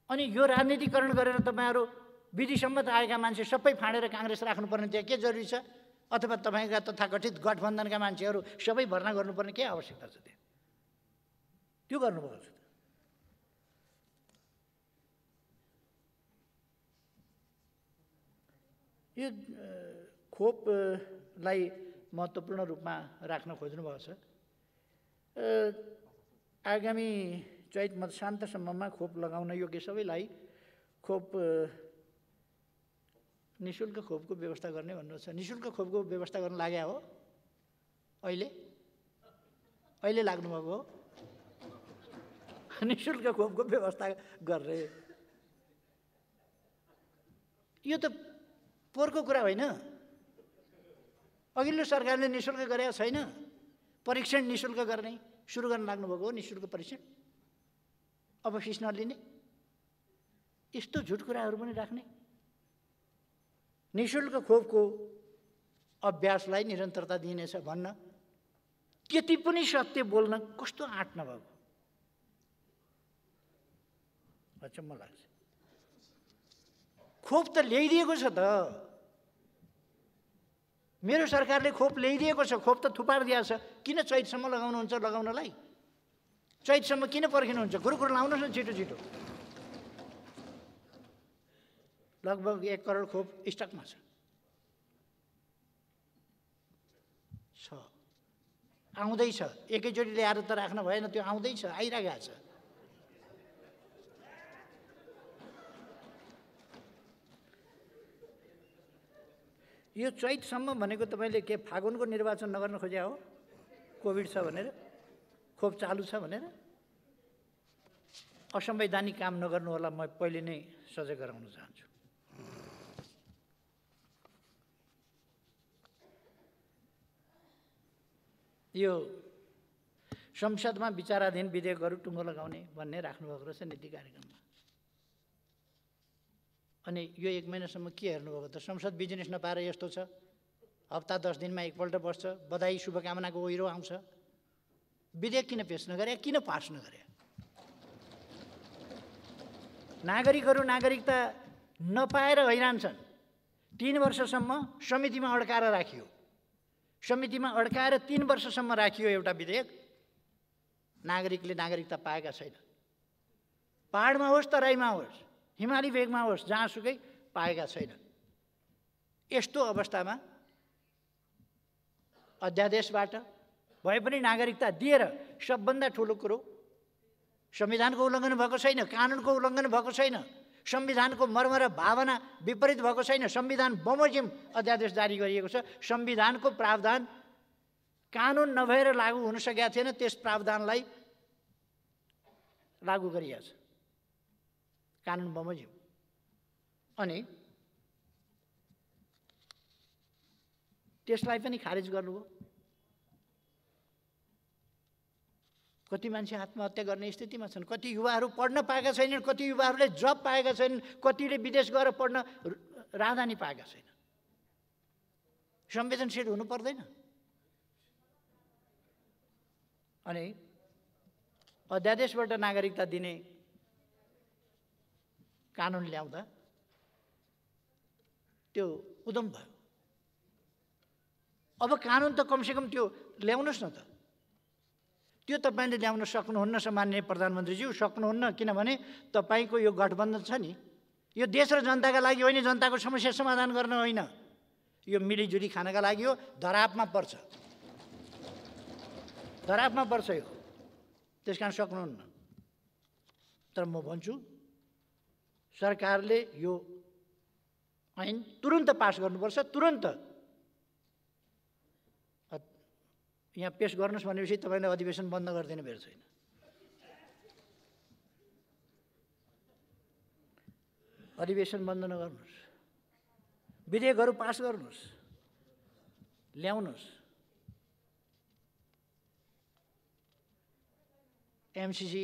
अनि यो राजनीतिकरण गरेर तपाईँहरू विधिसम्म त आएका मान्छे सबै फाँडेर काङ्ग्रेस राख्नुपर्ने त्यहाँ के जरुरी छ? अथवा तपाईँका तथाकथित गठबन्धनका मान्छेहरू सबै भर्ना गर्नुपर्ने के आवश्यकता छ? त्यो गर्नुभएको छ। यो खोपलाई महत्त्वपूर्ण रूपमा राख्न खोज्नुभएको छ। आगामी चैत मध्यान्तसम्ममा खोप लगाउन योग्य सबैलाई निःशुल्क खोपको व्यवस्था गर्ने भन्नु छ। निःशुल्क खोपको व्यवस्था गर्न लाग्या हो अहिले लाग्नुभएको हो? निःशुल्क खोपको व्यवस्था गर्ने यो त पोहोरको कुरा होइन। अघिल्लो सरकारले निःशुल्क गरेको छैन। परीक्षण निःशुल्क गर्ने सुरु गर्न लाग्नुभएको हो। निःशुल्क परीक्षण अब फिस नलिने, यस्तो झुट कुराहरू पनि राख्ने। निःशुल्क खोपको अभ्यासलाई निरन्तरता दिइनेछ भन्न त्यति पनि सत्य बोल्न कस्तो आँट नभएको, अचम्म लाग्छ। खोप त ल्याइदिएको छ त, मेरो सरकारले खोप ल्याइदिएको छ, खोप त थुपारिदिएको छ। किन चैतसम्म लगाउनुहुन्छ? लगाउनलाई चैतसम्म किन पर्खिनुहुन्छ? कुरो लाउनुहोस् न छिटो छिटो। लगभग 1 करोड खोप स्टकमा छ। आउँदैछ, एकैचोटि ल्याएर त राख्न भएन, त्यो आउँदैछ, आइरहेको छ। यो चैतसम्म भनेको तपाईँले के फागुनको निर्वाचन नगर्न खोज्या हो? कोभिड छ भनेर, खोप चालु छ भनेर? असंवैधानिक काम नगर्नु होला, म पहिले नै सजग गराउन चाहन्छु। यो संसदमा विचाराधीन विधेयकहरू टुङ्गो लगाउने भन्ने राख्नुभएको रहेछ नीति कार्यक्रममा। अनि यो 1 महिनासम्म के हेर्नुभएको त? संसद बिजनेस नपाएर यस्तो छ। हप्ता 10 दिनमा एकपल्ट बस्छ, बधाई शुभकामनाको ओहिरो आउँछ। विधेयक किन पेश नगरे? किन पास नगरे? नागरिकहरू नागरिकता नपाएर हैरान छन्। 3 वर्षसम्म समितिमा अड्काएर राखियो। समितिमा अड्काएर 3 वर्षसम्म राखियो एउटा विधेयक। नागरिकले नागरिकता पाएका छैन। पहाडमा होस्, तराईमा होस्, हिमाली भेगमा होस्, जहाँसुकै पाएका छैन। यस्तो अवस्थामा अध्यादेशबाट भए पनि नागरिकता दिएर सबभन्दा ठुलो कुरो संविधानको उल्लङ्घन भएको छैन, कानुनको उल्लङ्घन भएको छैन, संविधानको मर्म र भावना विपरीत भएको छैन। संविधान बमोजिम अध्यादेश जारी गरिएको छ। संविधानको प्रावधान कानुन नभएर लागू हुन सकेका थिएन, त्यस प्रावधानलाई लागू गरिएको छ, कानुन बमोजिम। अनि त्यसलाई पनि खारेज गर्नुभयो। कति मान्छे आत्महत्या गर्ने स्थितिमा छन्, कति युवाहरू पढ्न पाएका छैनन्, कति युवाहरूले जब पाएका छैनन्, कतिले विदेश गएर पढ्न राहदानी पाएका छैनन्। संवेदनशील हुनु पर्दैन? अनि अध्यादेशबाट नागरिकता दिने कानुन ल्याउँदा त्यो उद्यम भयो। अब कानुन त कमसेकम त्यो ल्याउनुहोस् न त। त्यो तपाईँले ल्याउन सक्नुहुन्न सम्माननीय प्रधानमन्त्रीज्यू, सक्नुहुन्न, किनभने तपाईँको यो गठबन्धन छ नि, यो देश र जनताका लागि होइन, जनताको समस्या समाधान गर्न होइन, यो मिलिजुली खानका लागि हो। धरापमा पर्छ, धरापमा पर्छ यो, त्यस कारण सक्नुहुन्न। तर म भन्छु सरकारले यो ऐन तुरुन्त पास गर्नुपर्छ, तुरुन्त। यहाँ पेश गर्नुहोस् भनेपछि तपाईँले अधिवेशन बन्द गरिदिने बेर छैन। अधिवेशन बन्द नगर्नुहोस्, विधेयकहरू पास गर्नुहोस्, ल्याउनुहोस्। एमसीसी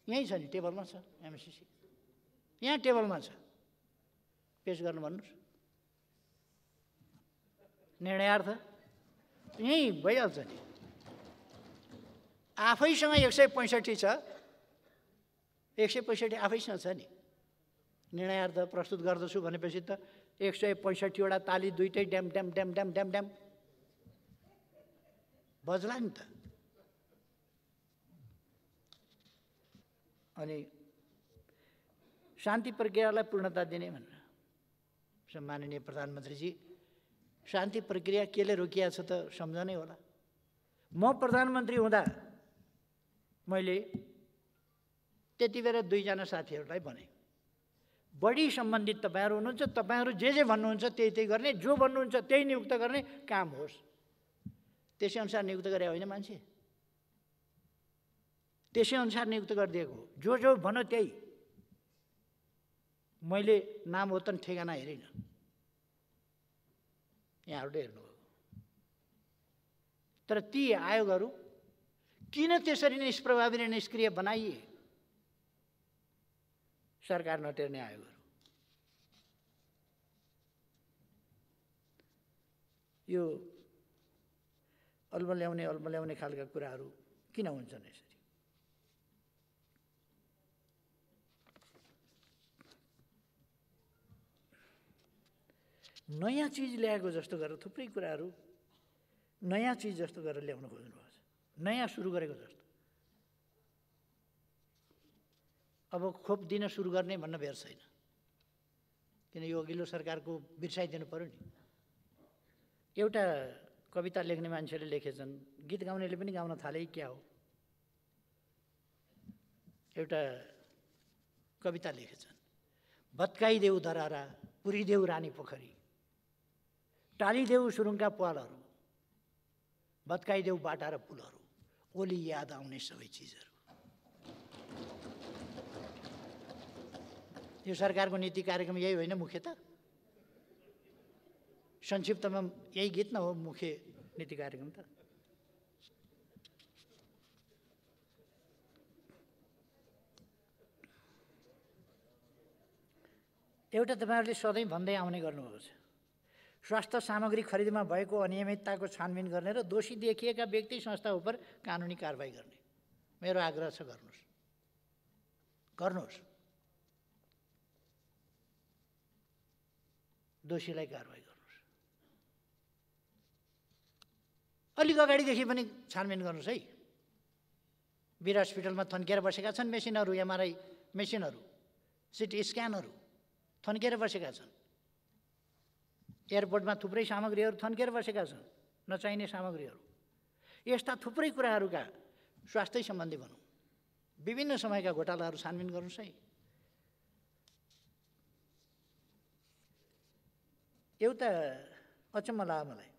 यहीँ छ नि, टेबलमा छ एमसीसी, यहाँ टेबलमा छ, पेश गर्नु भन्नुहोस्। निर्णयार्थ यहीँ भइहाल्छ नि। आफैसँग 165 छ, 165 आफैसँग छ नि। निर्णयार्थ प्रस्तुत गर्दछु भनेपछि त 165वटा ताली दुईटै ड्याम ड्याम ड्याम ड्याम ड्याम ड्याम बज्ला नि त। अनि शान्ति प्रक्रियालाई पूर्णता दिने भनेर सम्माननीय प्रधानमन्त्रीजी, शान्ति प्रक्रिया केले रोकिएको छ त सम्झनै होला। म प्रधानमन्त्री हुँदा मैले त्यति बेला 2जना साथीहरूलाई भने, बढी सम्बन्धित तपाईँहरू हुनुहुन्छ, तपाईँहरू जे भन्नुहुन्छ त्यही गर्ने, जो भन्नुहुन्छ त्यही नियुक्त गर्ने काम होस्। त्यसै अनुसार नियुक्त गरे होइन मान्छे, त्यसै अनुसार नियुक्त गरिदिएको हो। जो भन्यो त्यही। मैले नाम होतन ठेगाना हेरिनँ, यहाँहरूले हेर्नुभयो। तर ती आयोगहरू किन त्यसरी निष्प्रभावी र निष्क्रिय बनाइए? सरकार नटेर्ने आयोगहरू। यो अल्मल्याउने खालका कुराहरू किन हुन्छन् यसरी? नयाँ चिज ल्याएको जस्तो गरेर थुप्रै कुराहरू नयाँ चिज जस्तो गरेर ल्याउन खोज्नुभएको छ, नयाँ सुरु गरेको जस्तो। अब खोप दिन सुरु गर्ने भन्न बेर छैन, किन यो अघिल्लो सरकारको बिर्साइदिनु पर्यो नि। एउटा कविता लेख्ने मान्छेले लेखेछन्, गीत गाउनेले पनि गाउन थाले क्या हो। एउटा कविता लेखेछन्, भत्काइदेऊ धरारा, पुरिदेऊ रानी पोखरी, टालिदेऊ सुरुङका पालहरू, भत्काइदेऊ बाटा र पुलहरू, ओली याद आउने सबै चिजहरू। यो सरकारको नीति कार्यक्रम यही होइन मुख्यतः? संक्षिप्तमा यही गीत न हो मुख्य नीति कार्यक्रम त? एउटा तपाईँहरूले सधैँ भन्दै आउने गर्नुभएको छ, स्वास्थ्य सामग्री खरिदमा भएको अनियमितताको छानबिन गर्ने र दोषी देखिएका व्यक्ति संस्था उप कानुनी कारबाही गर्ने। मेरो आग्रह छ, गर्नुहोस्, गर्नुहोस्, दोषीलाई कारबाही गर्नुहोस्। अलिक अगाडिदेखि पनि छानबिन गर्नुहोस् है। वीर हस्पिटलमा थन्किएर बसेका छन् मेसिनहरू, एमआरआई मेसिनहरू, सिटी स्क्यानहरू थन्किएर बसेका छन्। एयरपोर्टमा थुप्रै सामग्रीहरू थन्किएर बसेका छन्, नचाहिने सामग्रीहरू। यस्ता थुप्रै कुराहरूका स्वास्थ्य सम्बन्धी भनौँ, विभिन्न समयका घोटालाहरू छानबिन गर्नुहोस् है। एउटा अचम्म लाग्यो मलाई,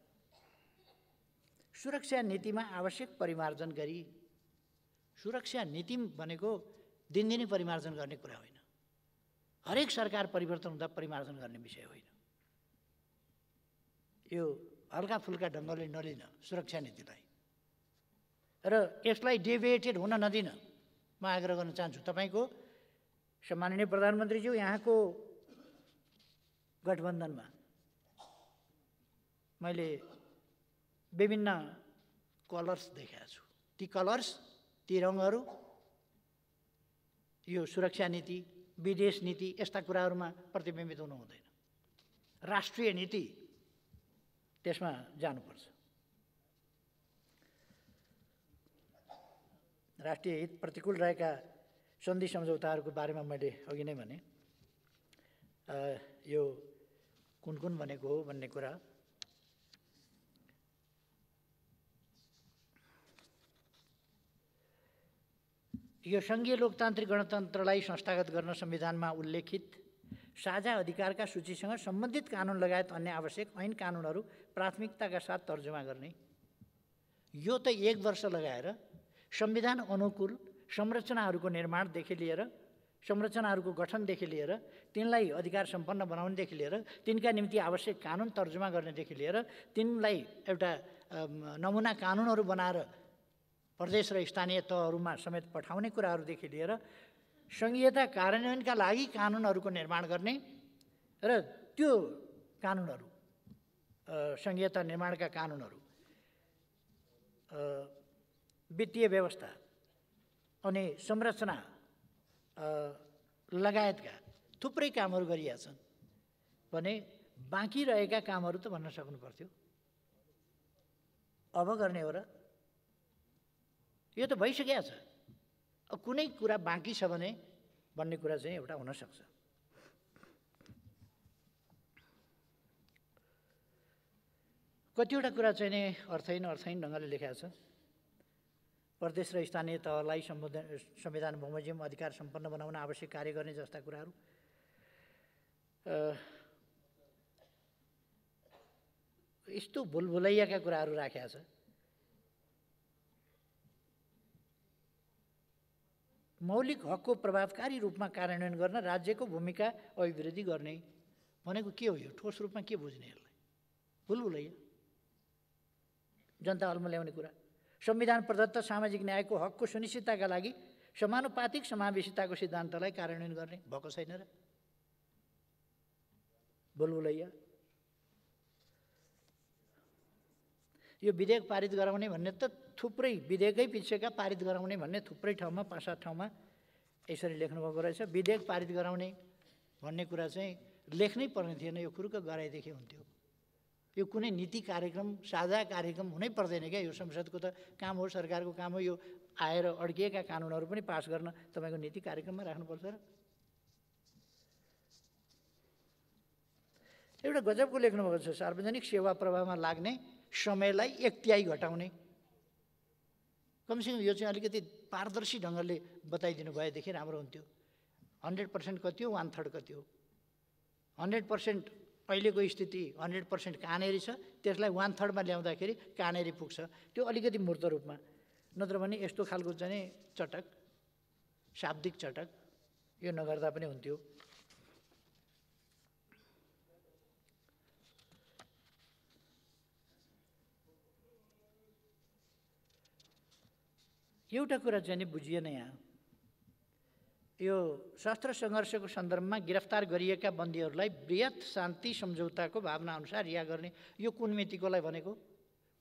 सुरक्षा नीतिमा आवश्यक परिमार्जन गरी, सुरक्षा नीति भनेको दिनदिनै परिमार्जन गर्ने कुरा होइन, हरेक सरकार परिवर्तन हुँदा परिमार्जन गर्ने विषय होइन। यो हल्का फुल्का ढङ्गले नलिन सुरक्षा नीतिलाई, र यसलाई डेभिएटेड हुन नदिन म आग्रह गर्न चाहन्छु। तपाईँको सम्माननीय प्रधानमन्त्रीज्यू, यहाँको गठबन्धनमा मैले विभिन्न कलर्स देखेको छु। ती कलर्स, ती ती रङहरू यो सुरक्षा नीति, विदेश नीति यस्ता कुराहरूमा प्रतिबिम्बित हुनु हुँदैन। राष्ट्रिय नीति त्यसमा जानुपर्छ। राष्ट्रिय हित प्रतिकूल रहेका सन्धि सम्झौताहरूको बारेमा मैले अघि नै भने, यो कुन कुन भनेको हो भन्ने कुरा यो सङ्घीय लोकतान्त्रिक गणतन्त्रलाई संस्थागत गर्न संविधानमा उल्लेखित साझा अधिकारका सूचीसँग सम्बन्धित कानुन लगायत अन्य आवश्यक ऐन कानुनहरू प्राथमिकताका साथ तर्जुमा गर्ने। यो त 1 वर्ष लगाएर संविधान अनुकूल संरचनाहरूको निर्माणदेखि लिएर, संरचनाहरूको गठनदेखि लिएर, तिनलाई अधिकार सम्पन्न बनाउनेदेखि लिएर, तिनका निम्ति आवश्यक कानुन तर्जुमा गर्नेदेखि लिएर, तिनलाई एउटा नमुना कानुनहरू बनाएर प्रदेश र स्थानीय तहहरूमा समेत पठाउने कुराहरूदेखि लिएर सङ्घीयता कार्यान्वयनका लागि कानुनहरूको निर्माण गर्ने र त्यो कानुनहरू, सङ्घीयता निर्माणका कानुनहरू, वित्तीय व्यवस्था अनि संरचना लगायतका थुप्रै कामहरू गरिएका छन् भने बाँकी रहेका कामहरू त भन्न सक्नु पर्थ्यो, अब गर्ने हो र? यो त भइसकेको छ। अब कुनै कुरा बाँकी छ भने भन्ने कुरा चाहिँ एउटा हुनसक्छ। कतिवटा कुरा चाहिँ नि अर्थहीन ढङ्गले लेखेको छ। प्रदेश र स्थानीय तहलाई संविधान बमोजिम अधिकार सम्पन्न बनाउन आवश्यक कार्य गर्ने जस्ता कुराहरू यस्तो भुलभुलैयाका कुराहरू राखेको छ। मौलिक हकको प्रभावकारी रूपमा कार्यान्वयन गर्न राज्यको भूमिका अभिवृद्धि गर्ने भनेको के हो? यो ठोस रूपमा के बुझ्ने? यसलाई भुलभुलैया, जनता हलमा ल्याउने कुरा। संविधान प्रदत्त सामाजिक न्यायको हकको सुनिश्चितताका लागि समानुपातिक समावेशिताको सिद्धान्तलाई कार्यान्वयन गर्ने भएको छैन र? भुलभुलैया। यो विधेयक पारित गराउने भन्ने त थुप्रै विधेयकै पिछेका पारित गराउने भन्ने थुप्रै ठाउँमा 5-7 ठाउँमा यसरी लेख्नुभएको रहेछ। विधेयक पारित गराउने भन्ने कुरा चाहिँ लेख्नै पर्ने थिएन, यो खुरुक्क गराएदेखि हुन्थ्यो। यो कुनै नीति कार्यक्रम, साझा कार्यक्रम हुनै पर्दैन क्या। यो संसदको त काम हो, सरकारको काम हो। यो आएर अड्किएका कानुनहरू पनि पास गर्न तपाईँको नीति कार्यक्रममा राख्नुपर्छ र? एउटा गजबको लेख्नुभएको छ, सार्वजनिक सेवा प्रवाहमा लाग्ने समयलाई 1/3 घटाउने। कमसेकम यो चाहिँ अलिकति पारदर्शी ढङ्गले बताइदिनु भएदेखि राम्रो हुन्थ्यो। 100% कति हो, 1/3 कति हो? 100% अहिलेको स्थिति 100% कहाँनेरि छ, त्यसलाई 1/3 मा ल्याउँदाखेरि कहाँनेरि पुग्छ, त्यो अलिकति मूर्त रूपमा। नत्र भने यस्तो खालको चाहिँ चटक, शाब्दिक चटक यो नगर्दा पनि हुन्थ्यो। एउटा कुरा चाहिँ नि बुझिएन यहाँ। यो शस्त्र सङ्घर्षको सन्दर्भमा गिरफ्तार गरिएका बन्दीहरूलाई बृहत शान्ति सम्झौताको भावना अनुसार रिहा गर्ने, यो कुन मितिकोलाई भनेको,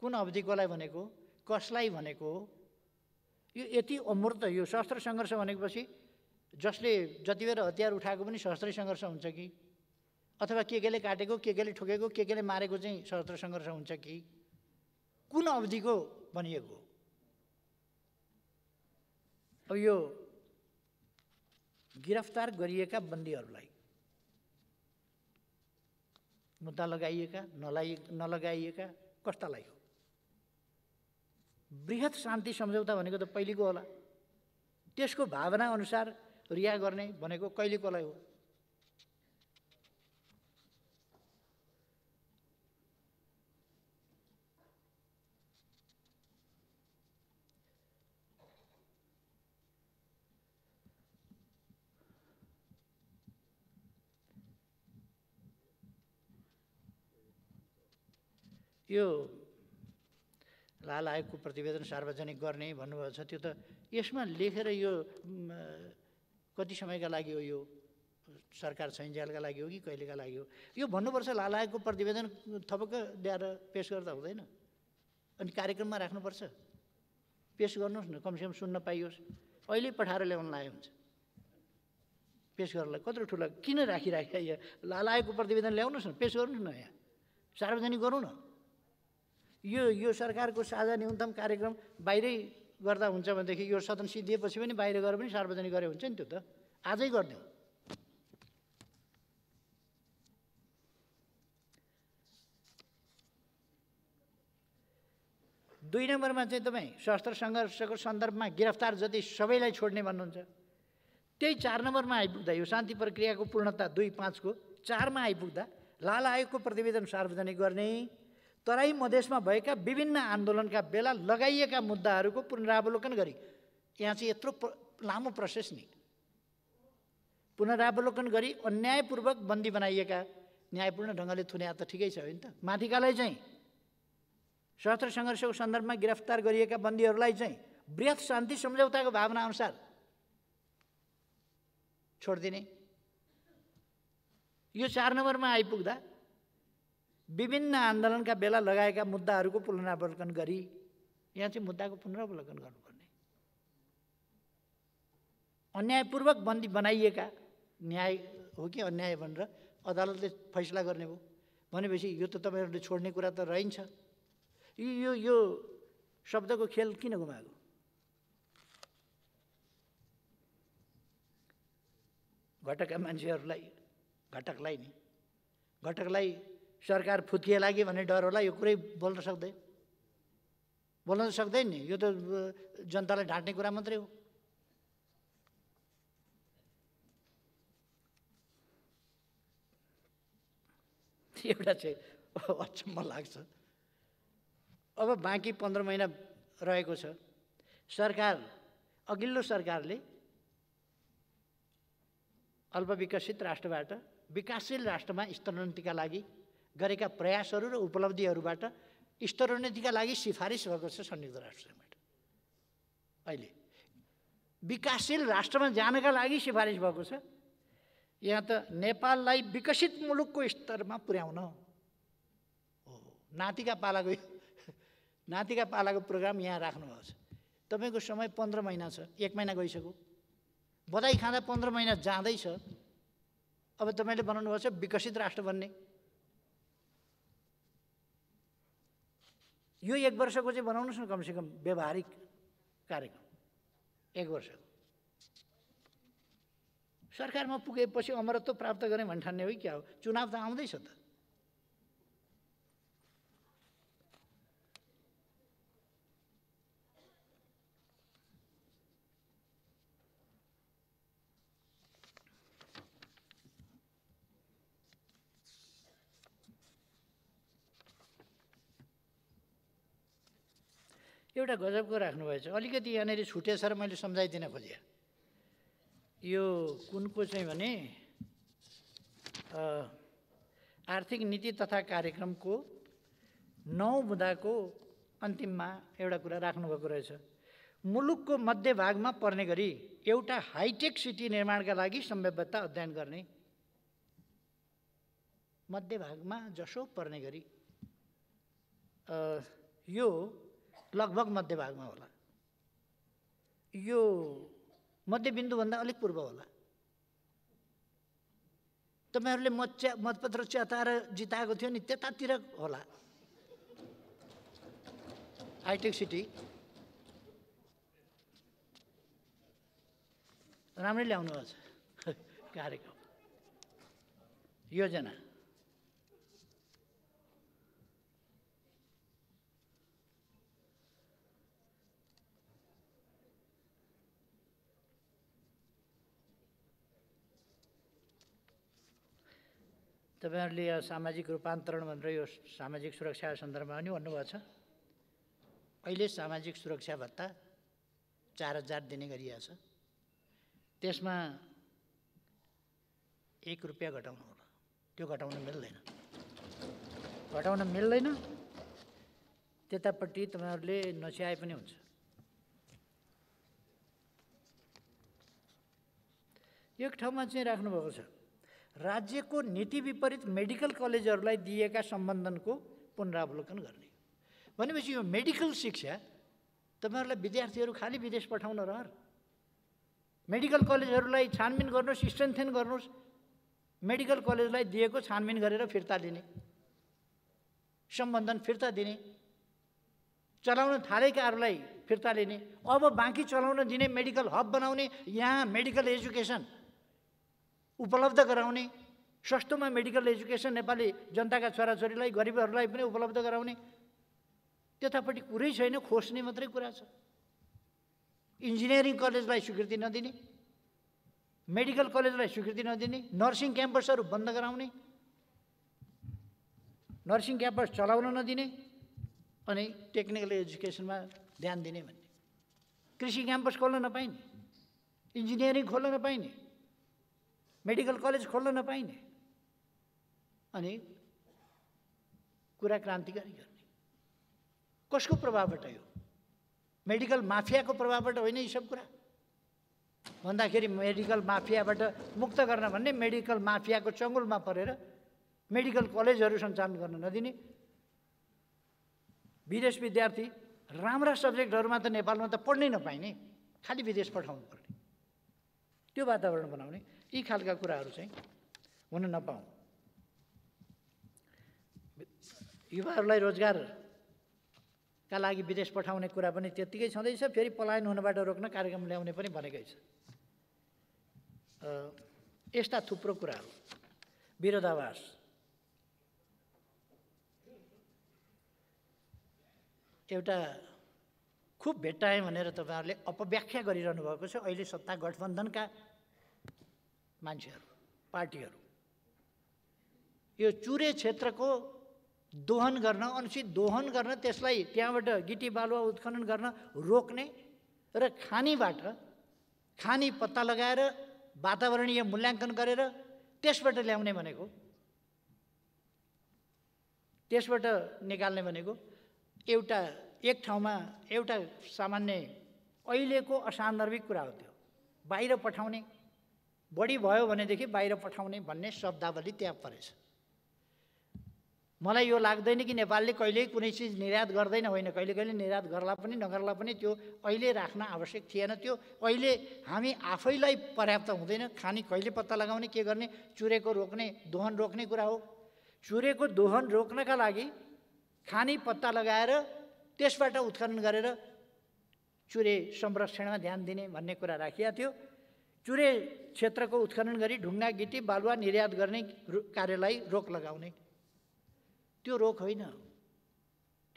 कुन अवधिकोलाई भनेको, कसलाई भनेको हो? यो यति अमूर्त। यो शस्त्र सङ्घर्ष भनेपछि जसले जति बेर हतियार उठाएको पनि शस्त्रै सङ्घर्ष हुन्छ कि, अथवा केले काटेको, केले ठोकेको, केले मारेको चाहिँ शस्त्र सङ्घर्ष हुन्छ कि, कुन अवधिको भनिएको? अब यो गिरफ्तार गरिएका बन्दीहरूलाई मुद्दा लगाइएका नलगाइएका कस्तालाई हो? बृहत शान्ति सम्झौता भनेको त पहिलेको होला। त्यसको भावना अनुसार रिहा गर्ने भनेको कहिलेकोलाई हो? यो लाल आयोगको प्रतिवेदन सार्वजनिक गर्ने भन्नुभएको छ, त्यो त यसमा लेखेर यो कति समयका लागि हो? यो सरकार छैन्जेलका लागि हो कि कहिलेका लागि हो? यो भन्नुपर्छ लाल आयोगको प्रतिवेदन थपक्क ल्याएर पेस गर्दा हुँदैन? अनि कार्यक्रममा राख्नुपर्छ? पेस गर्नुहोस् न, कमसेकम सुन्न पाइयोस्। अहिले पठाएर ल्याउन लाग्यो हुन्छ पेस गर्नलाई। कत्रो ठुलो किन राखिराख्या यहाँ लागेको प्रतिवेदन ल्याउनुहोस् न, पेस गर्नुहोस् न, यहाँ सार्वजनिक गरौँ न। यो सरकारको साझा न्यूनतम कार्यक्रम बाहिरै गर्दा हुन्छ भनेदेखि यो सदन सिद्धिएपछि पनि बाहिर गएर पनि सार्वजनिक गरे हुन्छ नि। त्यो त आजै गरिदिउँ। दुई नम्बरमा चाहिँ तपाईँ सशस्त्र सङ्घर्षको सन्दर्भमा गिरफ्तार जति सबैलाई छोड्ने भन्नुहुन्छ। त्यही 4 नम्बरमा आइपुग्दा यो शान्ति प्रक्रियाको पूर्णता 2.5 को 4 मा आइपुग्दा लाल आयोगको प्रतिवेदन सार्वजनिक गर्ने, तराई मधेसमा भएका विभिन्न आन्दोलनका बेला लगाइएका मुद्दाहरूको पुनरावलोकन गरी, यहाँ चाहिँ यत्रो लामो प्रोसेस नि, पुनरावलोकन गरी अन्यायपूर्वक बन्दी बनाइएका न्यायपूर्ण ढङ्गले थुन्या त ठिकै छ होइन त। माथिकालाई चाहिँ सशस्त्र सङ्घर्षको सन्दर्भमा गिरफ्तार गरिएका बन्दीहरूलाई चाहिँ बृहत शान्ति सम्झौताको भावना अनुसार छोडिदिने। यो 4 नम्बरमा आइपुग्दा विभिन्न आन्दोलनका बेला लगाएका मुद्दाहरूको पुनरावलोकन गरी, यहाँ चाहिँ मुद्दाको पुनरावलोकन गर्नुपर्ने। अन्यायपूर्वक बन्दी बनाइएका, न्याय हो कि अन्याय भनेर अदालतले फैसला गर्ने भयो भनेपछि यो त तपाईँहरूले छोड्ने कुरा त रहन्छ। यो शब्दको खेल किन गुमाएको? घटकका मान्छेहरूलाई, घटकलाई सरकार फुत्किए लागि भन्ने डर होला, यो कुरै बोल्न त सक्दैन नि। यो त जनतालाई ढाँट्ने कुरा मात्रै हो। एउटा चाहिँ अचम्म लाग्छ। अब बाँकी 15 महिना रहेको छ। अघिल्लो सरकारले अल्पविकसित राष्ट्रबाट विकासशील राष्ट्रमा स्तरोन्नतिका लागि गरेका प्रयासहरू र उपलब्धिहरूबाट स्तरोन्नतिका लागि सिफारिस भएको छ संयुक्त राष्ट्रसङ्घबाट। अहिले विकासशील राष्ट्रमा जानका लागि सिफारिस भएको छ। यहाँ त नेपाललाई विकसित मुलुकको स्तरमा पुर्याउन हो। नातिका पालाको प्रोग्राम यहाँ राख्नुभएको छ। तपाईँको समय 15 महिना छ, 1 महिना गइसक्यो। बधाई खाँदा 15 महिना जाँदैछ। अब तपाईँले बनाउनु भएको छ विकसित राष्ट्र बन्ने। यो 1 वर्षको चाहिँ बनाउनुहोस् न, कमसेकम व्यवहारिक कार्यक्रम 1 वर्षको। सरकारमा पुगेपछि अमरत्व प्राप्त गर्ने भन्ने ठान्ने हो कि क्या हो? चुनाव त आउँदैछ त। एउटा गजबको राख्नुभएछ। अलिकति यहाँनिर छुटेछ र मैले सम्झाइदिन खोजेँ। यो कुनको चाहिँ भने आर्थिक नीति तथा कार्यक्रमको 9 बुँदाको अन्तिममा एउटा कुरा राख्नुभएको रहेछ। मुलुकको मध्यभागमा पर्ने गरी एउटा हाइटेक सिटी निर्माणका लागि सम्भाव्यता अध्ययन गर्ने। मध्यभागमा जसो पर्ने गरी, यो लगभग मध्यभागमा होला। यो मध्यबिन्दुभन्दा अलिक पूर्व होला। तपाईँहरूले मतपत्र च्याताएर जिताएको थियो नि, त्यतातिर होला हाइटेक सिटी। राम्रै ल्याउनुभएको छ कार्यक्रम, योजना। तपाईँहरूले यो सामाजिक रूपान्तरण भनेर यो सामाजिक सुरक्षा सन्दर्भमा पनि भन्नुभएको छ। अहिले सामाजिक सुरक्षा भत्ता 4000 दिने गरिएको छ। त्यसमा 1 रुपियाँ घटाउनु होला। त्यो घटाउन मिल्दैन। त्यतापट्टि तपाईँहरूले नच्याए पनि हुन्छ। एक ठाउँमा चाहिँ राख्नुभएको छ, राज्यको नीति विपरीत मेडिकल कलेजहरूलाई दिएका सम्बन्धनको पुनरावलोकन गर्ने। भनेपछि यो मेडिकल शिक्षा तपाईहरुलाई विद्यार्थीहरू खाली विदेश पठाउन रहर। मेडिकल कलेजहरूलाई छानबिन गर्नुहोस्, स्ट्रेन्थेन गर्नुहोस्। मेडिकल कलेजलाई दिएको छानबिन गरेर फिर्ता लिने, सम्बन्धन फिर्ता दिने, चलाउन थालेकाहरूलाई फिर्ता लिने, अब बाँकी चलाउन दिने, मेडिकल हब बनाउने, यहाँ मेडिकल एजुकेसन उपलब्ध गराउने, सस्तोमा मेडिकल एजुकेसन नेपाली जनताका छोराछोरीलाई, गरिबहरूलाई पनि उपलब्ध गराउने, त्यतापट्टि कुरै छैन, खोज्ने मात्रै कुरा छ। इन्जिनियरिङ कलेजलाई स्वीकृति नदिने, मेडिकल कलेजलाई स्वीकृति नदिने, नर्सिङ क्याम्पसहरू बन्द गराउने, नर्सिङ क्याम्पस चलाउन नदिने, अनि टेक्निकल एजुकेसनमा ध्यान दिने भन्ने। कृषि क्याम्पस खोल्न नपाइने, इन्जिनियरिङ खोल्न नपाइने, मेडिकल कलेज खोल्न नपाइने, अनि कुरा क्रान्तिकारी गर्ने। कसको प्रभावबाट यो? मेडिकल माफियाको प्रभावबाट होइन यी सब कुरा भन्दाखेरि मेडिकल माफियाबाट मुक्त गर्न भन्ने, मेडिकल माफियाको चङ्गुलमा परेर मेडिकल कलेजहरू सञ्चालन गर्न नदिने, विदेश विद्यार्थी राम्रा सब्जेक्टहरूमा त नेपालमा त पढ्नै नपाइने, खालि विदेश पठाउनु पर्ने, त्यो वातावरण बनाउने, यी खालका कुराहरू चाहिँ हुन नपाउँ। युवाहरूलाई रोजगारका लागि विदेश पठाउने कुरा पनि त्यत्तिकै छँदैछ। फेरि पलायन हुनबाट रोक्न कार्यक्रम ल्याउने पनि भनेकै छ। यस्ता थुप्रो कुराहरू। विरोधाभास, एउटा खुब भेट्टाएँ भनेर तपाईँहरूले अपव्याख्या गरिरहनु भएको छ अहिले सत्ता गठबन्धनका मान्छेहरू, पार्टीहरू। यो चुरे क्षेत्रको दोहन गर्न, अनुचित दोहन गर्न, त्यसलाई त्यहाँबाट गिटी बालुवा उत्खनन गर्न रोक्ने र खानी पत्ता लगाएर वातावरणीय मूल्याङ्कन गरेर त्यसबाट ल्याउने भनेको, त्यसबाट निकाल्ने भनेको एक ठाउँमा एउटा सामान्य अहिलेको असान्दर्भिक कुरा हो। त्यो बाहिर पठाउने, बढी भयो भनेदेखि बाहिर पठाउने भन्ने शब्दावली त्यहाँ परेछ। मलाई यो लाग्दैन कि नेपालले कहिल्यै कुनै चिज निर्यात गर्दैन, होइन, कहिले कहिले निर्यात गर्ला पनि नगर्ला पनि त्यो अहिले राख्न आवश्यक थिएन। त्यो अहिले हामी आफैलाई पर्याप्त हुँदैन। खानी कहिले पत्ता लगाउने, के गर्ने, चुरेको रोक्ने, दोहन रोक्ने कुरा हो। चुरेको दोहन रोक्नका लागि खानी पत्ता लगाएर त्यसबाट उत्खनन गरेर चुरे संरक्षणमा ध्यान दिने भन्ने कुरा राखिएको थियो। चुरे क्षेत्रको उत्खनन गरी ढुङ्गा गिटी बालुवा निर्यात गर्ने कार्यलाई रोक लगाउने, त्यो रोक होइन,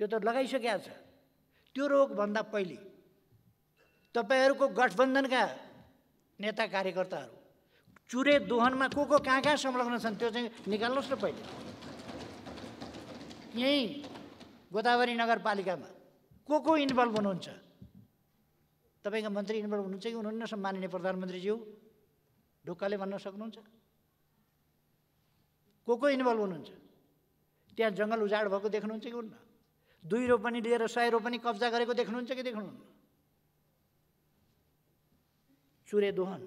त्यो त लगाइसकेको छ। त्यो रोकभन्दा पहिले तपाईँहरूको गठबन्धनका नेता कार्यकर्ताहरू चुरे दोहनमा को कहाँ संलग्न छन् त्यो चाहिँ निकाल्नुहोस् न पहिले। यहीँ गोदावरी नगरपालिकामा को इन्भल्भ हुनुहुन्छ? तपाईँका मन्त्री इन्भल्भ हुनुहुन्छ कि हुनुहुन्न? सम्माननीय प्रधानमन्त्रीज्यू ढुक्कले भन्न सक्नुहुन्छ? को इन्भल्भ हुनुहुन्छ? त्यहाँ जङ्गल उजाड भएको देख्नुहुन्छ कि हुन्न? 2 रोपनी लिएर 100 रोपनी कब्जा गरेको देख्नुहुन्छ कि देख्नुहुन्न? चुरे दोहन,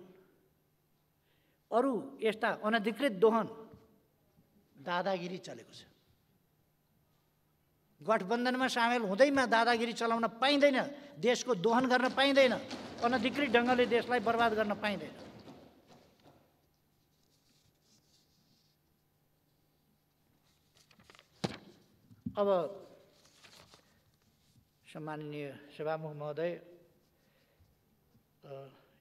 अरू यस्ता अनधिकृत दोहन, दादागिरी चलेको छ। गठबन्धनमा सामेल हुँदैमा दादागिरी चलाउन पाइँदैन, देशको दोहन गर्न पाइँदैन, अनधिकृत ढङ्गले देशलाई बर्बाद गर्न पाइँदैन। अब सम्माननीय सभामुख महोदय,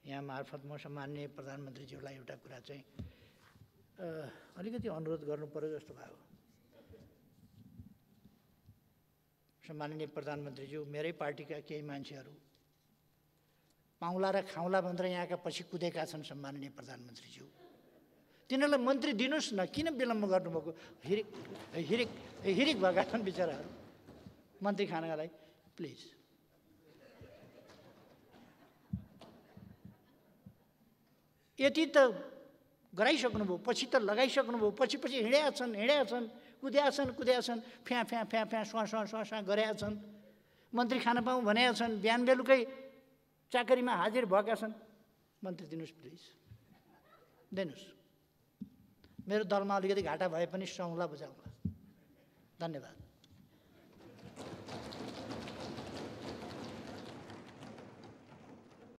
यहाँ मार्फत म सम्माननीय प्रधानमन्त्रीज्यूलाई एउटा कुरा चाहिँ अलिकति अनुरोध गर्नु पर्यो जस्तो भयो। सम्माननीय प्रधानमन्त्रीज्यू, मेरै पार्टीका केही मान्छेहरू पाउला र खाउला भनेर यहाँका पछि कुदेका छन्। सम्माननीय प्रधानमन्त्रीज्यू, तिनीहरूलाई मन्त्री दिनुहोस् न, किन विलम्ब गर्नुभएको? हिरिक भएका छन् बिचराहरू मन्त्री खानका लागि, प्लिज। यति त गराइसक्नुभयो, पछि त लगाइसक्नुभयो, पछि हिँडेका छन्, कुद्या छन्, फ्या स्वाँ गरेका छन्, मन्त्री खान पाऊँ भनेका छन्, बिहान बेलुकै चाकरीमा हाजिर भएका छन्। मन्त्री दिनुहोस् प्लिज, दिनुहोस्। मेरो दलमा अलिकति घाटा भए पनि सुहाउँला बुझाउँला। धन्यवाद।